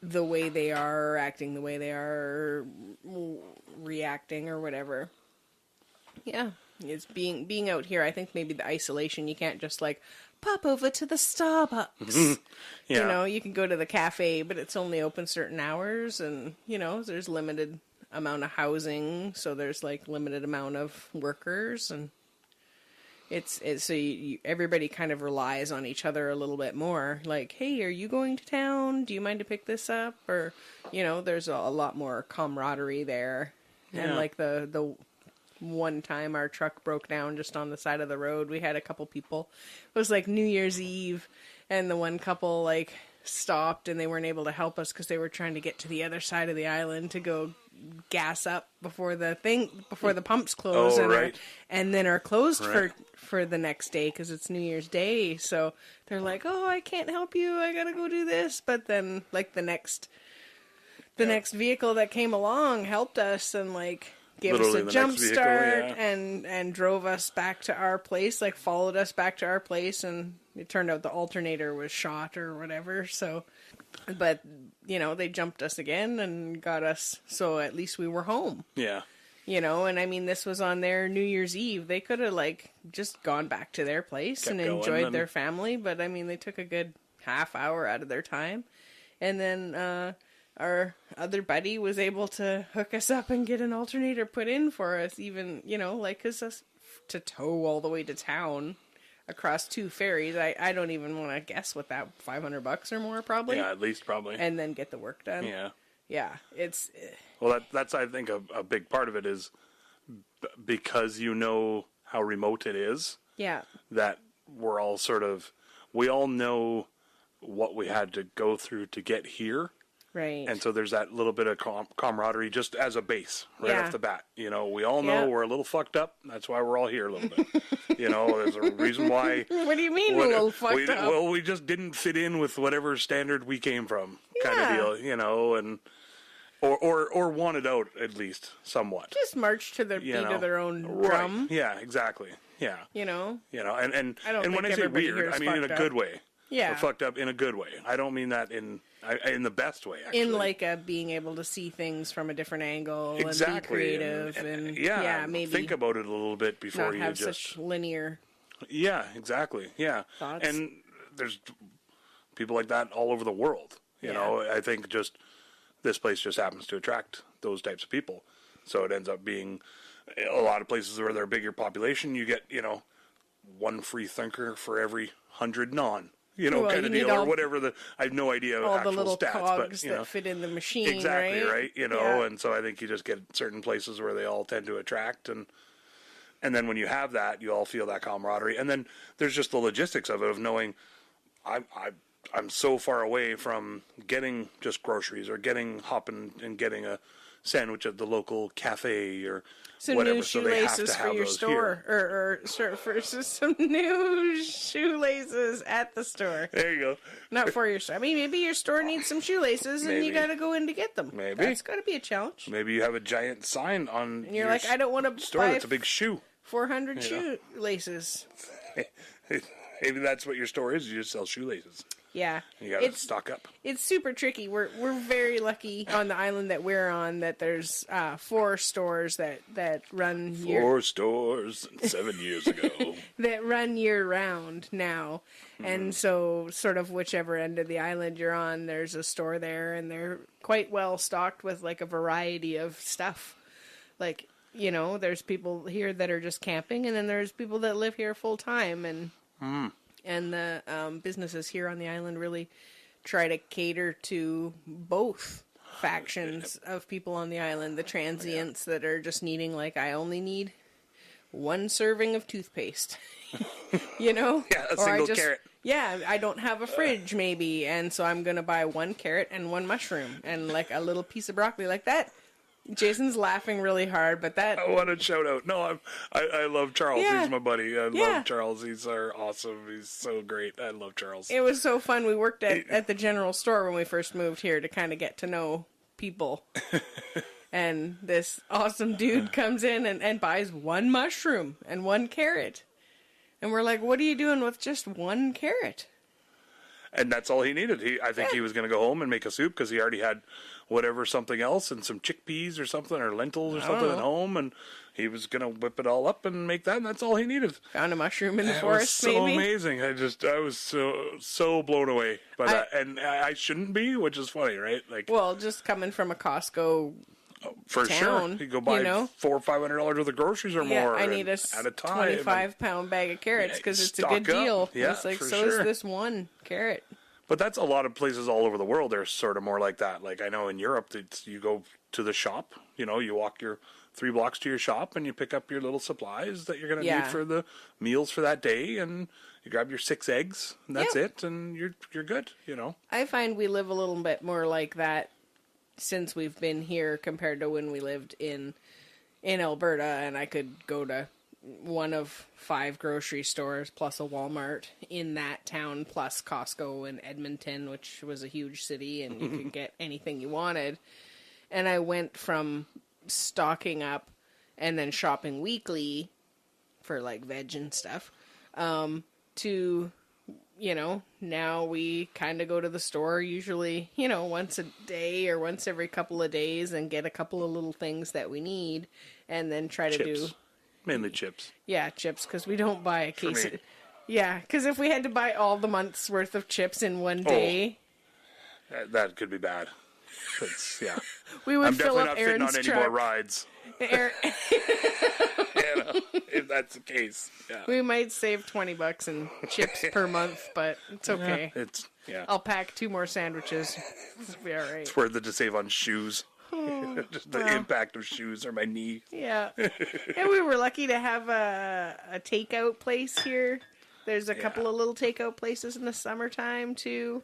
the way they are, acting the way they are, reacting or whatever. Yeah, it's being out here. I think maybe the isolation, you can't just like pop over to the Starbucks. Yeah. You know, you can go to the cafe, but it's only open certain hours, and you know, there's limited amount of housing, so there's like limited amount of workers, and it's so everybody kind of relies on each other a little bit more. Like, hey, are you going to town? Do you mind to pick this up? Or, you know, there's a lot more camaraderie there. Yeah. And like the one time our truck broke down just on the side of the road, we had a couple people. It was like New Year's Eve, and the one couple like stopped and they weren't able to help us because they were trying to get to the other side of the island to go gas up before the pumps close, Oh, right. and then are closed Right. for the next day because it's New Year's Day. So they're like, oh, I can't help you, I gotta go do this. But then like the next vehicle that came along helped us and like gave Literally us the a jump next vehicle, start, yeah. and drove us back to our place, like followed us back to our place. And it turned out the alternator was shot or whatever. So, but you know, they jumped us again and got us, so at least we were home. Yeah. You know, and I mean, this was on their New Year's Eve. They could have, like, just gone back to their place Kept and going enjoyed and- their family, but I mean, they took a good half hour out of their time. And then our other buddy was able to hook us up and get an alternator put in for us, even, you know, like, because to tow all the way to town across 2 ferries, I don't even want to guess what that, $500 or more, probably. Yeah, at least probably. And then get the work done. Yeah. Yeah, it's... Well, that's I think a big part of it is because you know how remote it is. Yeah. That we're all we all know what we had to go through to get here. Right. And so there's that little bit of camaraderie just as a base right Yeah. off the bat. You know, we all know Yeah. we're a little fucked up. That's why we're all here a little bit. You know, there's a reason why. What do you mean, a little fucked up? Well, we just didn't fit in with whatever standard we came from, kind Yeah. of deal. You know, and or wanted out at least somewhat. Just march to the beat You know, of their own right. drum. Yeah, exactly. Yeah. You know? You know, and I don't and when think I say everybody here weird, is I mean in a fucked good up. way. Yeah. Or fucked up in a good way. I don't mean that in the best way. Actually. In like a being able to see things from a different angle exactly and be creative and yeah, maybe think about it a little bit before not you have just such linear Yeah, exactly. Yeah. Thoughts? And there's people like that all over the world. You know, I think just this place just happens to attract those types of people. So it ends up being a lot of places where they're a bigger population, you get, one free thinker for every 100 non. Kind of deal, or whatever I have no idea all actual the little stats, cogs but that fit in the machine, exactly right. Yeah. And so I think you just get certain places where they all tend to attract, and then when you have that, you all feel that camaraderie, and then there's just the logistics of it, of knowing I'm so far away from getting just groceries or hopping and getting a sandwich at the local cafe or whatever. New So they have to shoelaces have for your those store, here. for some new shoelaces at the store. There you go. Not for your store. I mean, maybe your store needs some shoelaces, and you got to go in to get them. Maybe That's got to be a challenge. Maybe you have a giant sign on. And you're like, I don't want to store. That's a big shoe. 400 shoelaces. Maybe that's what your store is. You just sell shoelaces. Yeah, you gotta stock up. It's super tricky. We're very lucky on the island that we're on that there's 4 stores that run 4 stores 7 years ago that run year round now, and so sort of whichever end of the island you're on, there's a store there, and they're quite well stocked with like a variety of stuff. Like there's people here that are just camping, and then there's people that live here full time, and. And the businesses here on the island really try to cater to both factions of people on the island. The transients that are just needing, like, I only need 1 serving of toothpaste. Yeah, a single carrot. Yeah, I don't have a fridge, maybe, and so I'm going to buy 1 carrot and 1 mushroom and, like, a little piece of broccoli like that. Jason's laughing really hard, but that... I want to shout out. No, I love Charles. Yeah. He's my buddy. I love Charles. He's awesome. He's so great. I love Charles. It was so fun. We worked at the general store when we first moved here to kind of get to know people. And this awesome dude comes in and buys 1 mushroom and 1 carrot. And we're like, what are you doing with just 1 carrot? And that's all he needed. I think he was going to go home and make a soup because he already had something else and some chickpeas or something or lentils or something at home, and he was going to whip it all up and make that, and that's all he needed. Found a mushroom in the forest, maybe. It was so maybe? amazing. I was so blown away by that, and I shouldn't be, which is funny, right? Like, well, just coming from a Costco for town, sure, you go buy $400 or $500 worth of groceries or more. I need a at a time, 25-pound bag of carrots because it's a good deal. Yeah, it's like, for so sure. is this 1 carrot. But that's a lot of places all over the world. They're sort of more like that. Like I know in Europe, you go to the shop. You walk your 3 blocks to your shop, and you pick up your little supplies that you're going to need for the meals for that day, and you grab your 6 eggs, and that's it, and you're good. I find we live a little bit more like that since we've been here compared to when we lived in Alberta, and I could go to one of 5 grocery stores plus a Walmart in that town, plus Costco in Edmonton, which was a huge city, and you could get anything you wanted. And I went from stocking up and then shopping weekly for like veg and stuff to now we kind of go to the store usually once a day or once every couple of days and get a couple of little things that we need, and then try to do mainly chips. Yeah, chips, because we don't buy a case of... Yeah, because if we had to buy all the month's worth of chips in one day... That could be bad. We would I'm fill definitely up not Aaron's fitting on truck. any more rides. If that's the case. Yeah. We might save $20 in chips per month, but it's okay. I'll pack 2 more sandwiches. It'll be all right. It's worth it to save on shoes. Just the impact of shoes on my knee. Yeah. And we were lucky to have a takeout place here. There's a couple of little takeout places in the summertime, too.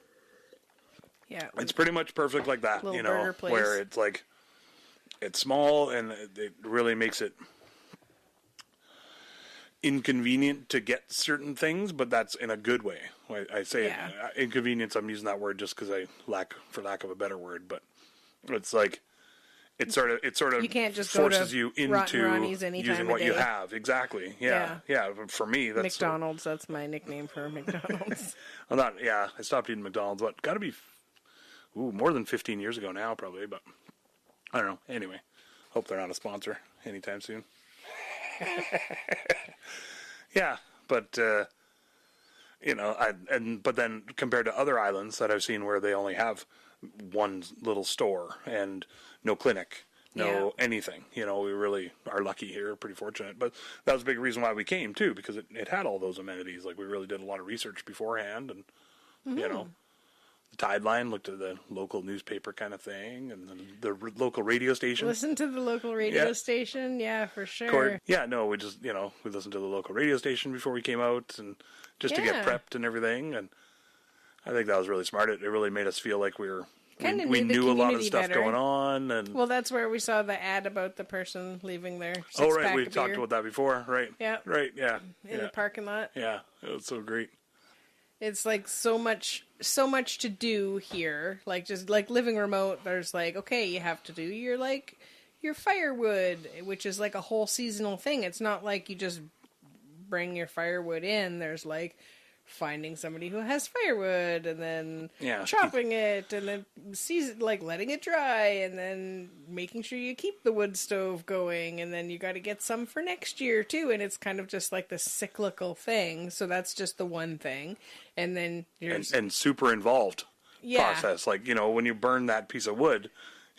Yeah. It's pretty much perfect like that, burger place. Where it's like, it's small and it really makes it inconvenient to get certain things, but that's in a good way. I say inconvenience, I'm using that word just because for lack of a better word, but it's like, it sort of you can't just forces go to you into Ronnie's any using time what of you day. have. Exactly. Yeah. For me, that's McDonald's. That's my nickname for McDonald's. I stopped eating McDonald's. What? Got to be more than 15 years ago now, probably. But I don't know. Anyway, hope they're not a sponsor anytime soon. Yeah, but but then compared to other islands that I've seen where they only have one little store and no clinic, no anything. We really are lucky here, pretty fortunate. But that was a big reason why we came too, because it had all those amenities. Like we really did a lot of research beforehand, and the Tide Line looked at the local newspaper kind of thing, and then the local radio station. Listen to the local radio station, for sure. We just we listened to the local radio station before we came out, and just to get prepped and everything. And I think that was really smart. It really made us feel like we knew a lot of stuff going on. And well, that's where we saw the ad about the person leaving their six-pack oh, right, we of talked beer. about that before, right? Yeah, right, yeah, in the parking lot. Yeah, it was so great. It's like so much to do here. Like just like living remote, there's like, okay, you have to do your firewood, which is like a whole seasonal thing. It's not like you just bring your firewood in. There's like finding somebody who has firewood and then chopping it and then letting it dry and then making sure you keep the wood stove going, and then you got to get some for next year too, and it's kind of just like the cyclical thing. So that's just the one thing, and then and super involved process. Like when you burn that piece of wood,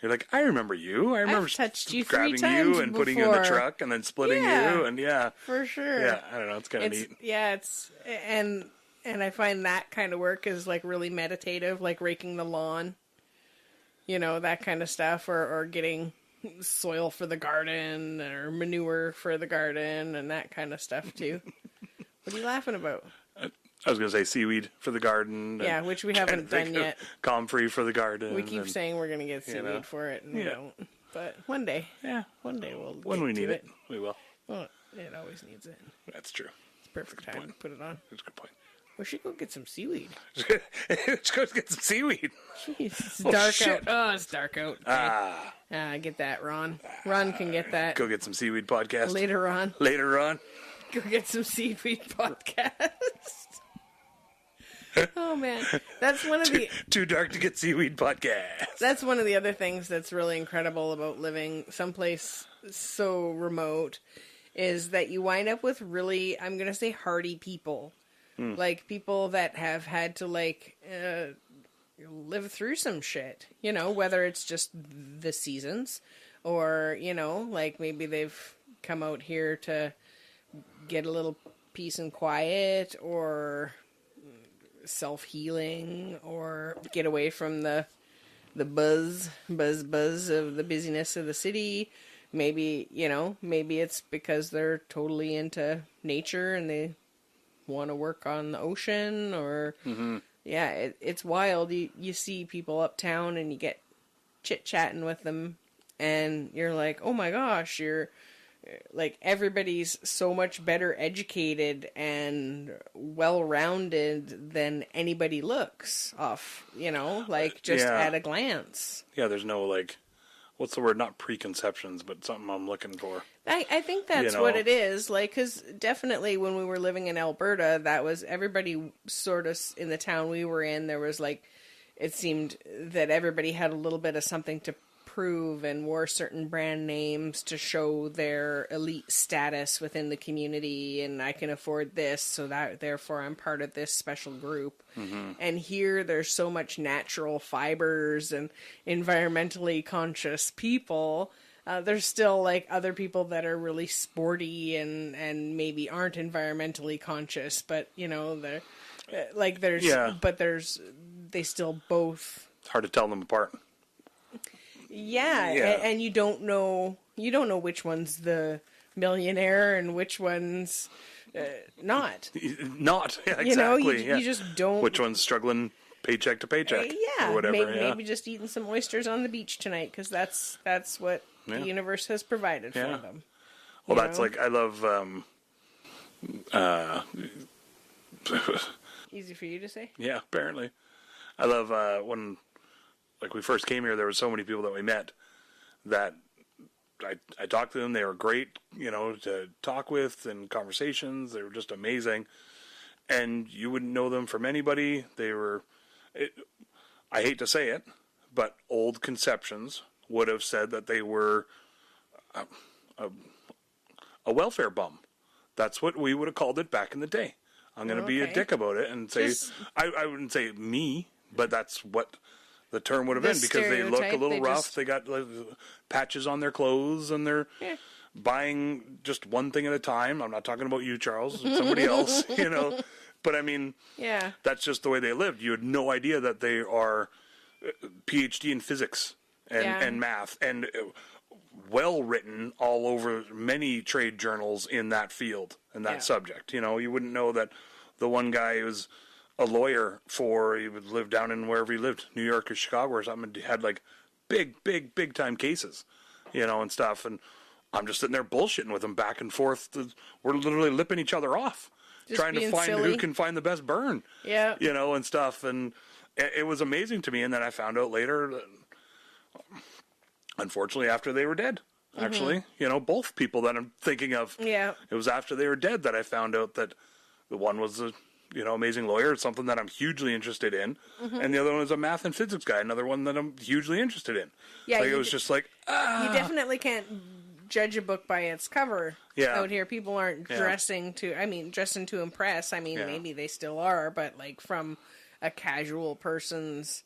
you're like, I remember you. I remember touched you grabbing 3 times you and putting you in the truck and then splitting you, and for sure. Yeah, I don't know. It's kind of neat. Yeah, and I find that kind of work is like really meditative, like raking the lawn, that kind of stuff, or getting soil for the garden or manure for the garden and that kind of stuff too. What are you laughing about? I was going to say seaweed for the garden. Yeah, which we haven't done yet. Comfrey for the garden. We keep saying we're going to get seaweed for it, and we don't. But one day. Yeah. One day we'll when we need it, we will. Well, it always needs it. That's true. It's perfect time to put it on. That's a good point. We should go get some seaweed. Let's go get some seaweed. Jeez, it's dark out. Oh, it's dark out. Get that, Ron. Ron can get that. Go get some seaweed podcast. Later on. Go get some seaweed podcast. Oh, man. That's one of the... Too dark to get seaweed podcast. That's one of the other things that's really incredible about living someplace so remote is that you wind up with really, I'm going to say, hardy people. Like people that have had to live through some shit, whether it's just the seasons or, like maybe they've come out here to get a little peace and quiet or self-healing or get away from the buzz of the busyness of the city. Maybe, maybe it's because they're totally into nature and they want to work on the ocean or it's wild. You see people uptown and you get chit-chatting with them and you're like, oh my gosh, you're like, everybody's so much better educated and well-rounded than anybody looks off, at a glance. Yeah, there's no what's the word? Not preconceptions, but something I'm looking for. I think that's what it is. Because definitely when we were living in Alberta, that was everybody sort of in the town we were in. There was it seemed that everybody had a little bit of something to prove and wore certain brand names to show their elite status within the community. And I can afford this, so that therefore I'm part of this special group. Mm-hmm. And here there's so much natural fibers and environmentally conscious people. There's still other people that are really sporty and maybe aren't environmentally conscious, but they're they still both. It's hard to tell them apart. Yeah. And you don't know which one's the millionaire and which one's not. Not, yeah, exactly. You just don't. Which one's struggling paycheck to paycheck? Or whatever. Maybe just eating some oysters on the beach tonight because that's what the universe has provided for them. Well, that's I love. Easy for you to say? Yeah, apparently. I love when we first came here, there were so many people that we met that I talked to them. They were great, to talk with and conversations. They were just amazing. And you wouldn't know them from anybody. They were, I hate to say it, but old conceptions would have said that they were a welfare bum. That's what we would have called it back in the day. I'm going to be a dick about it and say, I wouldn't say me, but that's what the term would have been, because they look a little rough. They got like, patches on their clothes, and they're buying just one thing at a time. I'm not talking about you, Charles, it's somebody else, But I mean, that's just the way they lived. You had no idea that they are PhD in physics and math, and well written all over many trade journals in that field and that subject. You wouldn't know that the one guy was a lawyer he would live down in wherever he lived, New York or Chicago or something, and had like big time cases, and stuff. And I'm just sitting there bullshitting with him back and forth. We're literally lipping each other off, just trying to find silly. Who can find the best burn, and stuff. And it was amazing to me. And then I found out later that, unfortunately, after they were dead, actually, both people that I'm thinking of, it was after they were dead that I found out that the one was a amazing lawyer, something that I'm hugely interested in, and the other one is a math and physics guy, another one that I'm hugely interested in. Yeah, it was just like, you definitely can't judge a book by its cover out here. People aren't dressing to impress. I mean, maybe they still are, but like from a casual person's,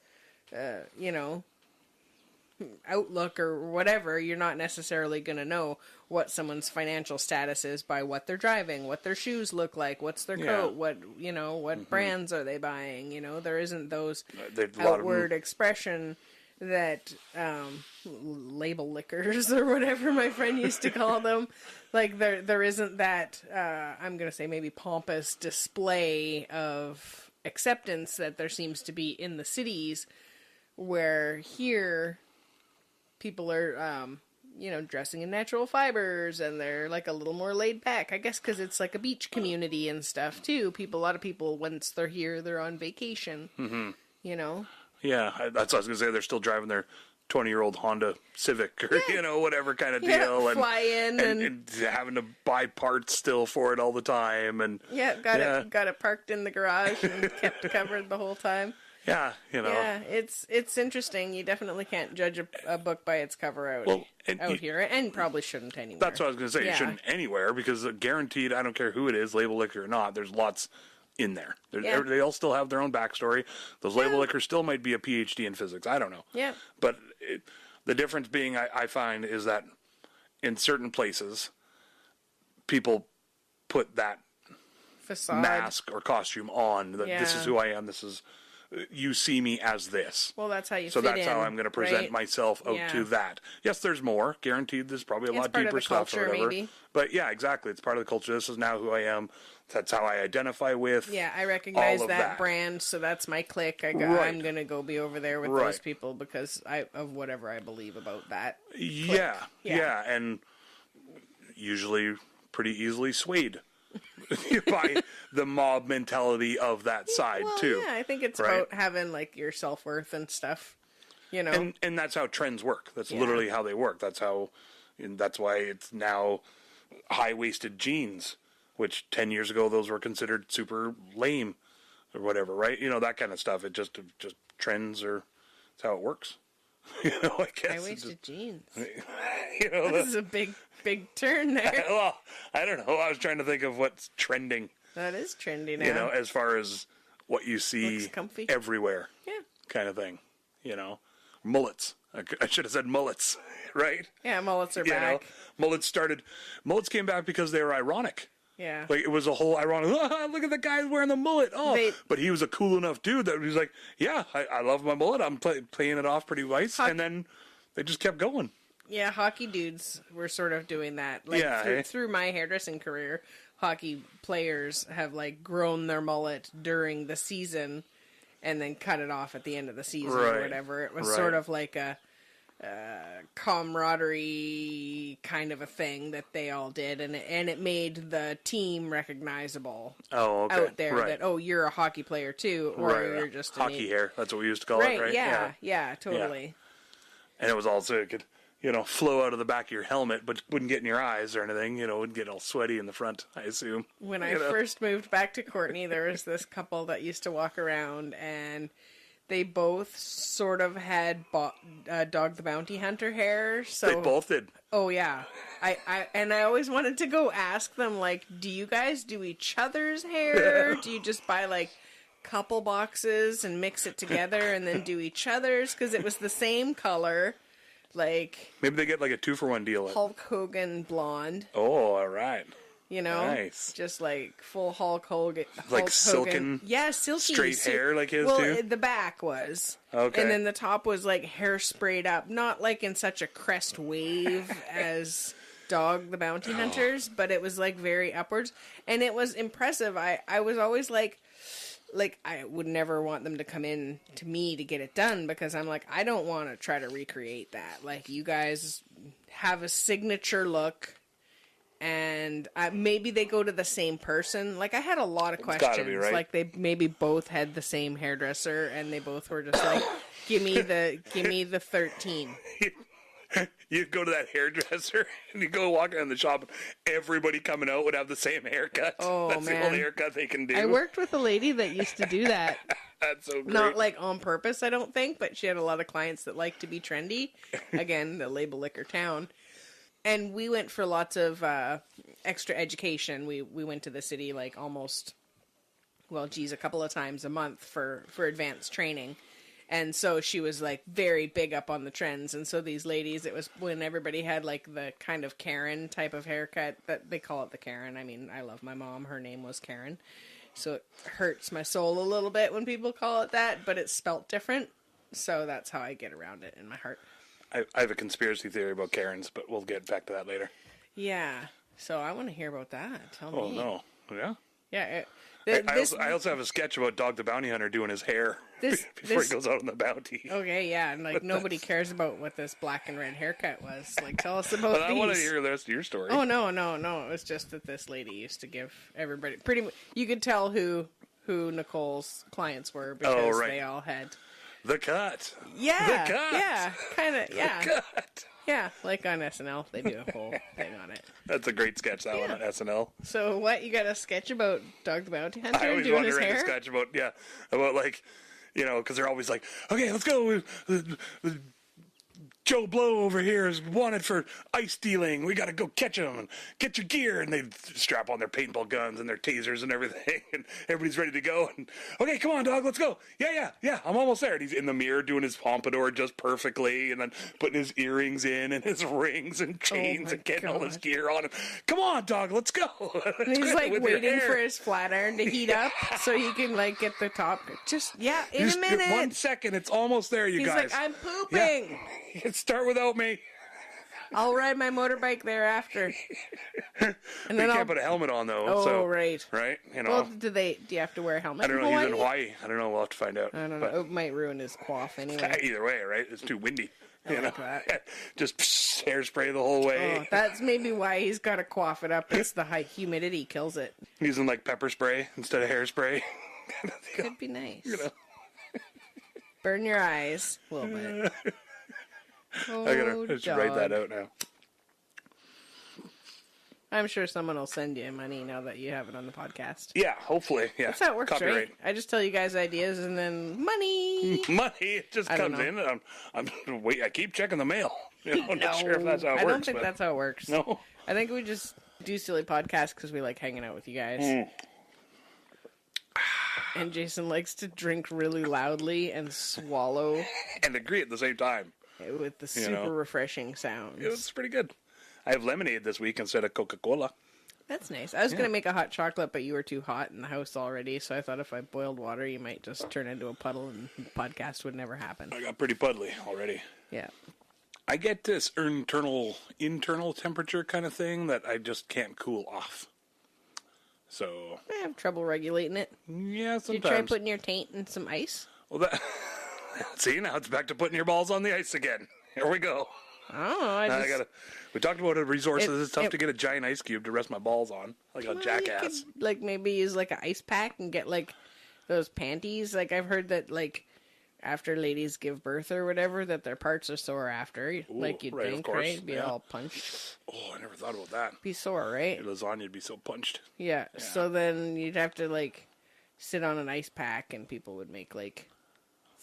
outlook or whatever, you're not necessarily going to know what someone's financial status is by what they're driving, what their shoes look like, what's their coat, what brands are they buying. There isn't those outward expression that label lickers or whatever my friend used to call them. Like there isn't that I'm going to say maybe pompous display of acceptance that there seems to be in the cities, where here people are, dressing in natural fibers, and they're like a little more laid back. I guess because it's like a beach community and stuff too. A lot of people, once they're here, they're on vacation. Yeah, that's what I was gonna say. They're still driving their 20-year-old Honda Civic or whatever kind of deal, and fly in and having to buy parts still for it all the time, and got it parked in the garage and kept covered the whole time. Yeah, Yeah, it's interesting. You definitely can't judge a book by its cover out here, and probably shouldn't anywhere. That's what I was going to say. You shouldn't anywhere, because guaranteed, I don't care who it is, label liquor or not, there's lots in there. They all still have their own backstory. Those label liquors still might be a PhD in physics. I don't know. Yeah. But the difference being, I find, is that in certain places, people put that facade, mask or costume on. This is who I am. This is... You see me as this. Well, that's how you fit in. So that's how I'm going to present myself out to that. Yes, there's more. Guaranteed there's probably a lot deeper stuff or whatever. Maybe. But yeah, exactly. It's part of the culture. This is now who I am. That's how I identify with. Yeah, I recognize that brand, so that's my clique. I'm going to go be over there with those people because of whatever I believe about that. Yeah, and usually pretty easily swayed by the mob mentality of that side too. Yeah, I think it's about having like your self-worth and stuff, And that's how trends work. That's literally how they work. That's why it's now high-waisted jeans, which 10 years ago those were considered super lame or whatever, right? That kind of stuff. It just trends are that's how it works. I guess. High-waisted jeans. This is a big turn there. Well, I don't know. I was trying to think of what's trending. That is trendy now. As far as what you see everywhere. Yeah. Kind of thing. Mullets. I should have said mullets, right? Yeah, mullets are back. Mullets came back because they were ironic. Yeah. Like, it was a whole ironic, look at the guy wearing the mullet. But he was a cool enough dude that he was like, yeah, I love my mullet. I'm playing it off pretty nice. And then they just kept going. Yeah, hockey dudes were sort of doing that. Through my hairdressing career, hockey players have grown their mullet during the season and then cut it off at the end of the season or whatever. It was sort of like a camaraderie kind of a thing that they all did, and it made the team recognizable out there that you're a hockey player too, or you're just hockey hair. That's what we used to call it, right? Yeah, totally. Yeah. And it was also it could flow out of the back of your helmet, but wouldn't get in your eyes or anything. Wouldn't get all sweaty in the front, I assume. When I first moved back to Courtenay, there was this couple that used to walk around, and they both sort of had Dog the Bounty Hunter hair. So They both did. Oh yeah, I always wanted to go ask them, like, do you guys do each other's hair? Do you just buy like couple boxes and mix it together and then do each other's? Because it was the same color, like Maybe they get like a 2-for-1 deal. Hulk Hogan blonde. Oh, all right. You know, Nice. just like full Hulk Hogan, Like silken, yeah, silky, straight hair like his well, too? the back was Okay. and then the top was like hair sprayed up, not like in such a crest wave as Dog the Bounty Hunters, but it was like very upwards, and it was impressive. I was always like I would never want them to come in to me to get it done, because I'm like, I don't want to try to recreate that. Like, you guys have a signature look. And maybe they go to the same person. Like, I had a lot of questions. Gotta be, right? Like, they maybe both had the same hairdresser, and they both were just like, give me the 13. You go to that hairdresser and you go walking in the shop, and everybody coming out would have the same haircut. Oh, That's man. the only haircut they can do. I worked with a lady that used to do that. That's so great. Not like on purpose, I don't think, but she had a lot of clients that like to be trendy. Again, the label liquor town. And we went for lots of extra education. We went to the city like almost, a couple of times a month for advanced training. And so she was like very big up on the trends. And so these ladies, it was when everybody had like the kind of Karen type of haircut, that they call it the Karen. I mean, I love my mom. Her name was Karen. So it hurts my soul a little bit when people call it that, but it's spelt different. So that's how I get around it in my heart. I have a conspiracy theory about Karens, but we'll get back to that later. Yeah. So I want to hear about that. Tell me. Oh, no. Yeah? Yeah. I also have a sketch about Dog the Bounty Hunter doing his hair before he goes out on the bounty. Okay, yeah. And like nobody cares about what this black and red haircut was. Like, tell us about But these. I want to hear the rest of your story. Oh, no. It was just that this lady used to give everybody pretty much. You could tell who Nicole's clients were because they all had. The cut. Yeah. The cut. Yeah. Kind of. Yeah. The cut. Yeah. Like on SNL, they do a whole thing on it. That's a great sketch, that one on SNL. So what? You got a sketch about Dog the Bounty Hunter I always doing wanted his to write hair? a sketch about like, you know, because they're always like, okay, let's go. Joe Blow over here is wanted for ice stealing. We got to go catch him and get your gear. And they strap on their paintball guns and their tasers and everything. And everybody's ready to go. And, okay, come on, dog, let's go. Yeah, I'm almost there. And he's in the mirror doing his pompadour just perfectly and then putting his earrings in and his rings and chains and getting all his gear on him. Come on, dog, let's go. And he's like waiting for his flat iron to heat up so he can like get the top. Just, in a minute. 1 second, it's almost there, you guys. He's like, I'm pooping. Yeah. Start without me. I'll ride my motorbike thereafter. And then can't put a helmet on though. Oh, so, right. Right? You know. Well, do you have to wear a helmet? I don't know. in He's in Hawaii. I don't know. We'll have to find out. I don't know. It might ruin his quaff anyway. Either way, right? It's too windy. I like that. Just hairspray the whole way. Oh, that's maybe why he's got to quaff it up. It's the high humidity kills it. Using like pepper spray instead of hairspray. Could be nice. You know. Burn your eyes a little bit. I should write that out now. I'm sure someone will send you money now that you have it on the podcast. Yeah, hopefully. Yeah. That's how it works, Copyright. right? I just tell you guys ideas and then money. Money, it just comes in. And I keep checking the mail. You know, not sure if that's how it works. I don't think that's how it works. No. I think we just do silly podcasts because we like hanging out with you guys. And Jason likes to drink really loudly and swallow. And agree at the same time. With the super refreshing sounds. It was pretty good. I have lemonade this week instead of Coca-Cola. That's nice. I was going to make a hot chocolate, but you were too hot in the house already, so I thought if I boiled water, you might just turn into a puddle and the podcast would never happen. I got pretty puddly already. Yeah. I get this internal temperature kind of thing that I just can't cool off. So I have trouble regulating it. Yeah, sometimes. Did you try putting your taint in some ice? Well, that... See, now it's back to putting your balls on the ice again. Here we go. Oh, we talked about it, resources. It's tough to get a giant ice cube to rest my balls on, like a jackass. You could, like, maybe use, like, an ice pack and get, like, those panties. Like, I've heard that, like, after ladies give birth or whatever, that their parts are sore after. Ooh, like, you'd think, right? Be all punched. Oh, I never thought about that. Be sore, right? Your lasagna would be so punched. Yeah, so then you'd have to, like, sit on an ice pack and people would make, like,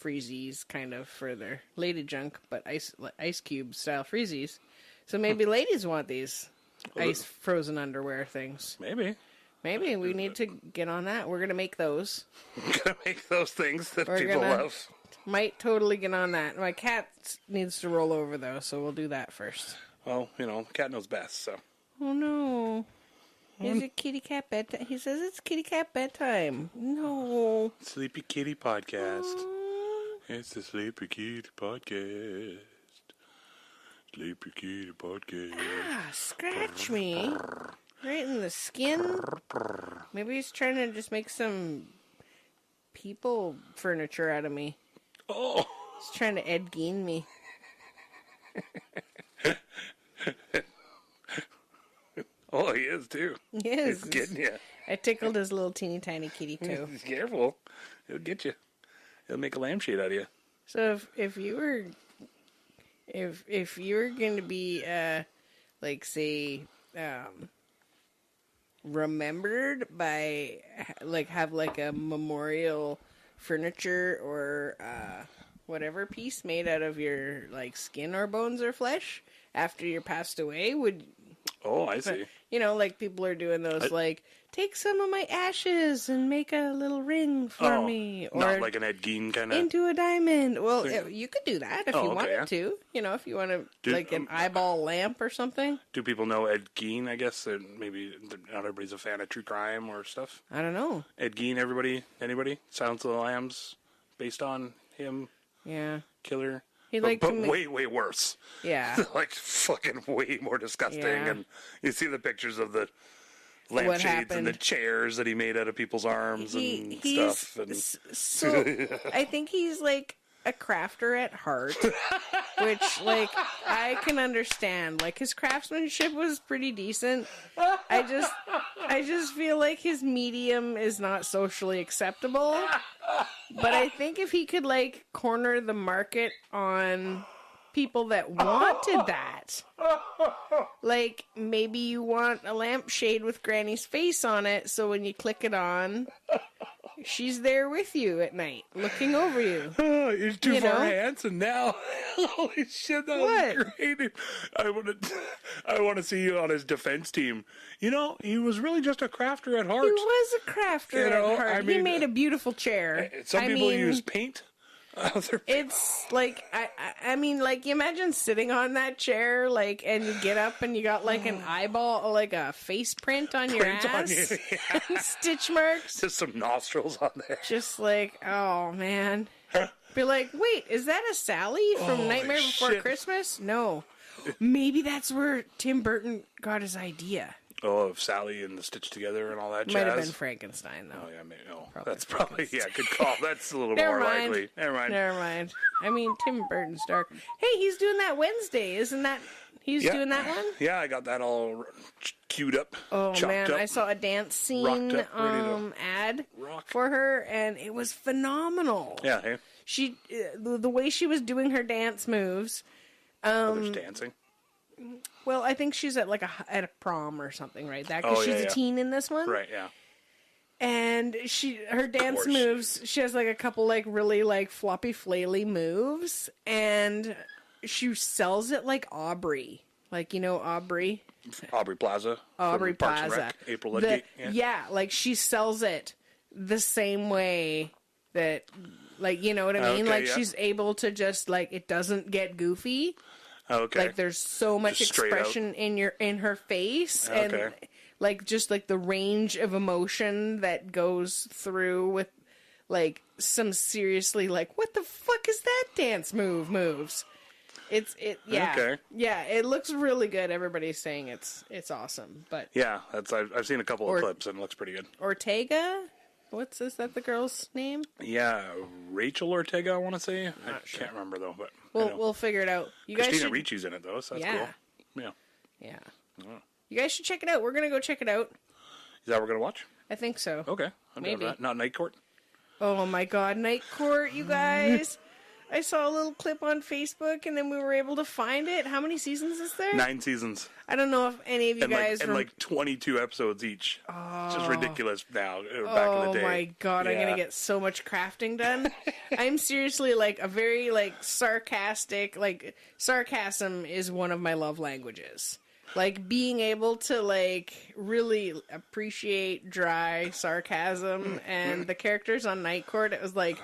freezies kind of for their lady junk, but ice cube style freezies. So maybe ladies want these ice frozen underwear things. Maybe we need to get on that. We're gonna make those. We're gonna make those things that people love. Might totally get on that. My cat needs to roll over though, so we'll do that first. Well, the cat knows best, so. Oh no. Is it kitty cat bedtime? He says it's kitty cat bedtime. No. Sleepy Kitty Podcast. It's the Sleepy Kitty Podcast. Sleepy Kitty Podcast. Ah, scratch me. Right in the skin. Maybe he's trying to just make some people furniture out of me. Oh. He's trying to Ed Gein me. Oh, he is too. He is. He's getting you. I tickled his little teeny tiny kitty toe. Careful. He'll get you. He'll make a lampshade out of you. So if you were going to be like say remembered by like have like a memorial furniture or whatever piece made out of your like skin or bones or flesh after you're passed away, would I see. Like people are doing those, like, take some of my ashes and make a little ring for me. Or not like an Ed Gein kind of... into a diamond. Well, you could do that if you wanted to. If you want to, like an eyeball lamp or something. Do people know Ed Gein, I guess? Maybe not everybody's a fan of true crime or stuff. I don't know. Ed Gein, anybody? Silence of the Lambs, based on him? Yeah. Killer? But way, way worse. Yeah. Like, fucking way more disgusting. Yeah. And you see the pictures of the lampshades and the chairs that he made out of people's arms and stuff. And... So, I think he's, like, a crafter at heart, which, like, I can understand. Like, his craftsmanship was pretty decent. I just feel like his medium is not socially acceptable. But I think if he could, like, corner the market on people that wanted that, like, maybe you want a lampshade with Granny's face on it, so when you click it on, she's there with you at night, looking over you. Oh, you're too far Hanson now. Holy shit, that was great. I want to see you on his defense team. He was really just a crafter at heart. He was a crafter at heart. He made a beautiful chair. Some people use paint. It's like I mean, like, you imagine sitting on that chair, like, and you get up and you got like an eyeball, like a face print on your ass, and stitch marks, just some nostrils on there, just like, oh man. Be like, wait, is that a Sally from Nightmare Before Christmas? No, maybe that's where Tim Burton got his idea. Oh, of Sally and the Stitch Together and all that jazz. Might have been Frankenstein, though. Oh, yeah, maybe. Oh, that's probably, good call. That's a little more likely. Never mind. I mean, Tim Burton's dark. Hey, he's doing that Wednesday. Isn't that... He's doing that one? Yeah, I got that all queued up. Oh, man, I saw a dance scene ad for her, and it was phenomenal. Yeah, hey? She, the way she was doing her dance moves... there's dancing. Well, I think she's at like at a prom or something, right? Because she's a teen in this one, right? Yeah. And her dance moves. She has like a couple like really like floppy flaily moves, and she sells it like Aubrey, like Aubrey. Aubrey Plaza. Aubrey Plaza. Plaza. Rec, April Ludgate. Yeah, like she sells it the same way that, like, you know what I mean? Okay, like she's able to just like, it doesn't get goofy. Okay. Like there's so much expression in her face, and like just like the range of emotion that goes through with like some seriously like, what the fuck is that dance moves? Yeah. It looks really good. Everybody's saying it's awesome, but yeah, I've seen a couple of clips and it looks pretty good. Ortega. Is that the girl's name? Yeah, Rachel Ortega, I want to say. I can't remember, though. But we'll figure it out. Christina Ricci's in it, though, so that's cool. Yeah. You guys should check it out. We're going to go check it out. Is that what we're going to watch? I think so. Okay. Maybe. Not Night Court? Oh, my God. Night Court, you guys. I saw a little clip on Facebook, and then we were able to find it. How many seasons is there? 9 seasons. I don't know if any of you guys... And like 22 episodes each. Oh. It's just ridiculous now, back in the day. Oh my god, I'm gonna get so much crafting done. I'm seriously like a very like sarcastic, like sarcasm is one of my love languages. Like being able to like really appreciate dry sarcasm, and the characters on Night Court, it was like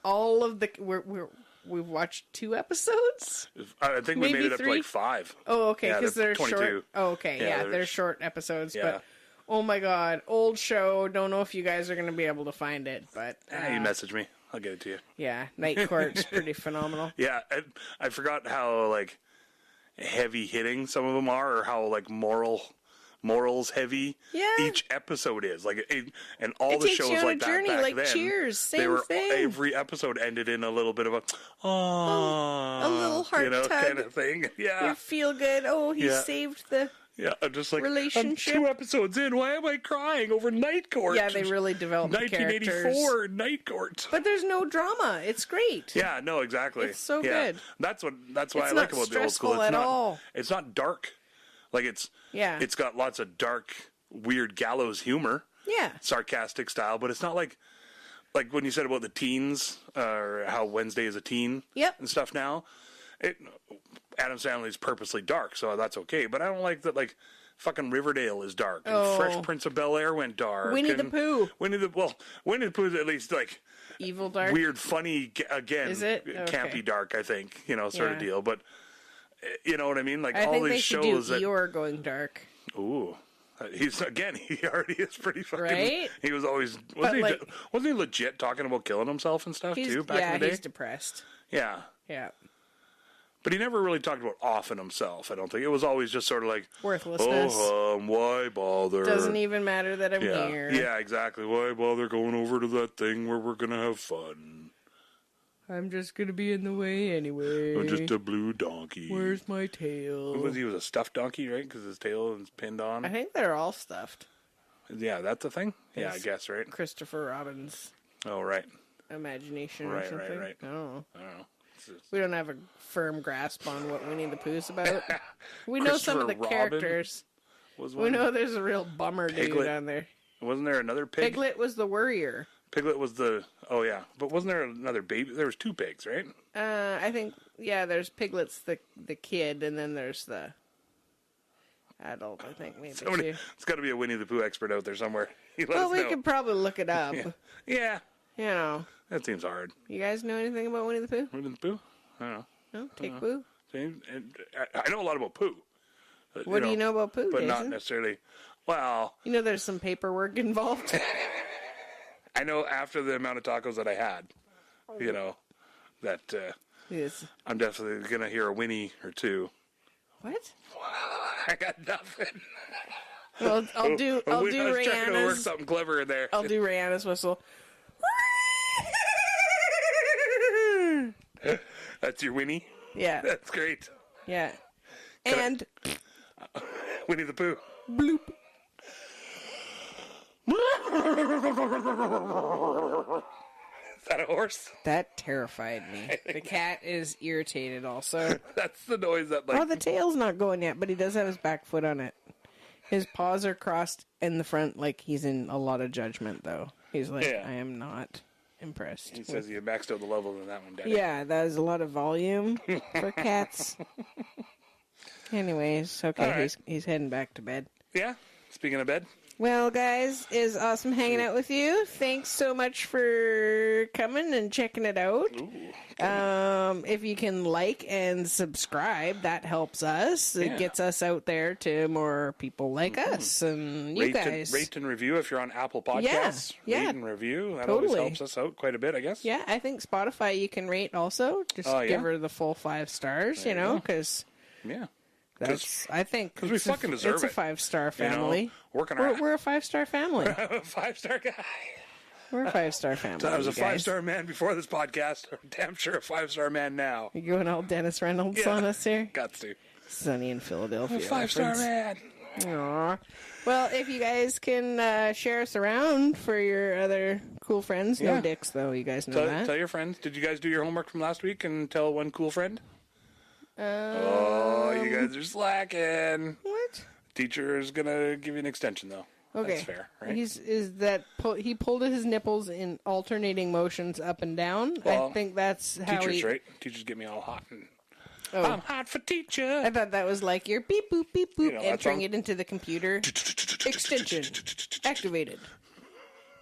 all of the... We've watched 2 episodes? I think we made it up to like 5. Oh, okay, because they're they're 22. short. Oh, okay, yeah, they're short episodes. Yeah. But oh my god, old show. Don't know if you guys are going to be able to find it, but you message me, I'll get it to you. Yeah, Night Court's pretty phenomenal. Yeah, I forgot how like heavy hitting some of them are, or how like morals heavy each episode is, like and all it the takes shows you on like a journey, that back like then, Cheers, same thing. every episode ended in a little bit of a a little heart tug kind of thing. You feel good. Oh, he saved the I'm just like, relationship. I'm 2 episodes in, why am I crying over Night Court? Yeah, they really developed the characters. 1984 Night Court. But there's no drama. It's great. Yeah, no, exactly. It's so good. That's what I like about the old school. It's not all. It's not dark. Like it's got lots of dark, weird gallows humor. Yeah. Sarcastic style, but it's not like when you said about the teens, or how Wednesday is a teen and stuff now. Adam Sandler's purposely dark, so that's okay. But I don't like that, like, fucking Riverdale is dark. And Fresh Prince of Bel-Air went dark. Winnie the Pooh. Winnie the Pooh is at least, like... evil dark? Weird, funny, again. Is it? Okay. Campy dark, I think, sort of deal. But, you know what I mean? Like, I all think these they shows should do Eeyore going dark. Ooh. He already is pretty fucking... Right? He was always... Wasn't he legit talking about killing himself and stuff, too, back in the day? Yeah, he's depressed. Yeah. Yeah. But he never really talked about offing himself, I don't think. It was always just sort of like... worthlessness. Why bother? Doesn't even matter that I'm here. Yeah, exactly. Why bother going over to that thing where we're going to have fun? I'm just going to be in the way anyway. I'm just a blue donkey. Where's my tail? He was a stuffed donkey, right? Because his tail is pinned on. I think they're all stuffed. Yeah, that's a thing? Yeah, I guess, right? Christopher Robin's right. imagination or something. Right. I don't know. We don't have a firm grasp on what Winnie the Pooh's about. We know some of the characters. We know there's a real bummer dude on there. Wasn't there another pig? Piglet was the worrier. Piglet was the... Oh, yeah. But wasn't there another baby? There was 2 pigs, right? I think... Yeah, there's Piglet's the kid, and then there's the adult, I think, maybe, too. It's got to be a Winnie the Pooh expert out there somewhere. We could probably look it up. Yeah. You know. That seems hard. You guys know anything about Winnie the Pooh? Winnie the Pooh? I don't know. No? Take Pooh? I know a lot about Pooh. What do you know about Pooh, But Jason? not necessarily... Well... You know there's some paperwork involved? I know after the amount of tacos that I had, that yes. I'm definitely going to hear a Winnie or 2. What? I got nothing. Well, I'll do I was Rihanna's... trying to work something clever in there. I'll do Rihanna's whistle. That's your Winnie? Yeah. That's great. Yeah. And... Winnie the Pooh. Bloop. Is that a horse? That terrified me. The cat is irritated also. That's the noise that, like... Oh, the tail's not going yet, but he does have his back foot on it. His paws are crossed in the front, like he's in a lot of judgment, though. He's like, I am not impressed. He says you maxed out the level in that one, Daddy. Yeah, that is a lot of volume for cats. Anyways, okay, right. He's heading back to bed. Yeah, speaking of bed. Well, guys, it's awesome hanging out with you. Thanks so much for coming and checking it out. Ooh, if you can like and subscribe, that helps us. Yeah. It gets us out there to more people like us and you guys. Rate and review if you're on Apple Podcasts. Yeah. Rate and review. That always helps us out quite a bit, I guess. Yeah, I think Spotify you can rate also. Just give her the full 5 stars, because... Yeah. I think because we fucking deserve it. It's a 5-star family. We're a 5-star family. 5-star guy. We're a 5-star family. So I was a 5-star man before this podcast. I'm damn sure a 5-star man now. You going all Dennis Reynolds on us here? Got to. Sunny in Philadelphia. I'm a 5-star man. Aww. Well, if you guys can share us around for your other cool friends. No Yeah. dicks, though. You guys know that. Tell your friends. Did you guys do your homework from last week and tell one cool friend? You guys are slacking. What? Teacher is gonna give you an extension though. Okay. That's fair, right? He pulled his nipples in alternating motions up and down. Well, I think that's how Teachers, right? Teachers get me all hot. Oh. I'm hot for teacher. I thought that was like your beep boop beep boop that entering song? it into the computer. Extension activated.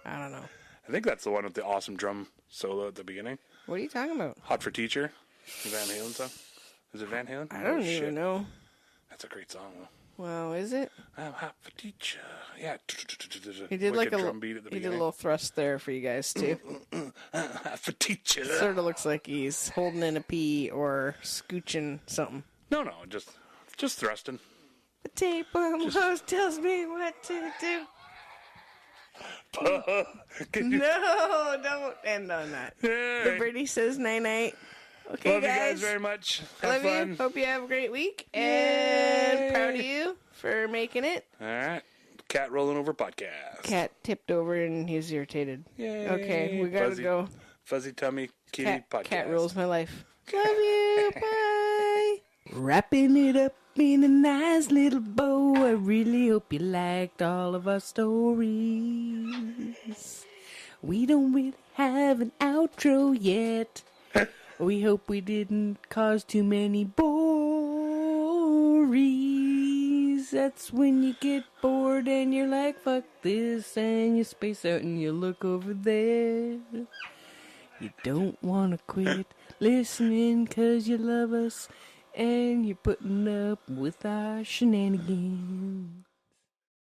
I don't know. I think that's the one with the awesome drum solo at the beginning. What are you talking about? Hot for Teacher. Van Halen song. Is it Van Halen? I don't even know. That's a great song though. Well, is it? I'm hot for teacher. Yeah. He did like a drum beat at the he did a beginning. little thrust there for you guys too. Hot for teacher. Sort of looks like he's holding in a pee or scooching something. No, just thrusting. The tapeworm host tells me what to do. No, don't end on that. The birdie says night night. Okay, Love you guys very much. Have Love fun. you. Hope you have a great week. And proud of you for making it. All right. Cat Rolling Over podcast. Cat tipped over and he's irritated. Yay. Okay, we gotta go. Fuzzy Tummy Kitty podcast. Cat rules my life. Love you. Bye. Wrapping it up in a nice little bow. I really hope you liked all of our stories. We don't really have an outro yet. We hope we didn't cause too many bories. That's when you get bored and you're like, fuck this, and you space out and you look over there. You don't want to quit listening 'cause you love us and you're putting up with our shenanigans.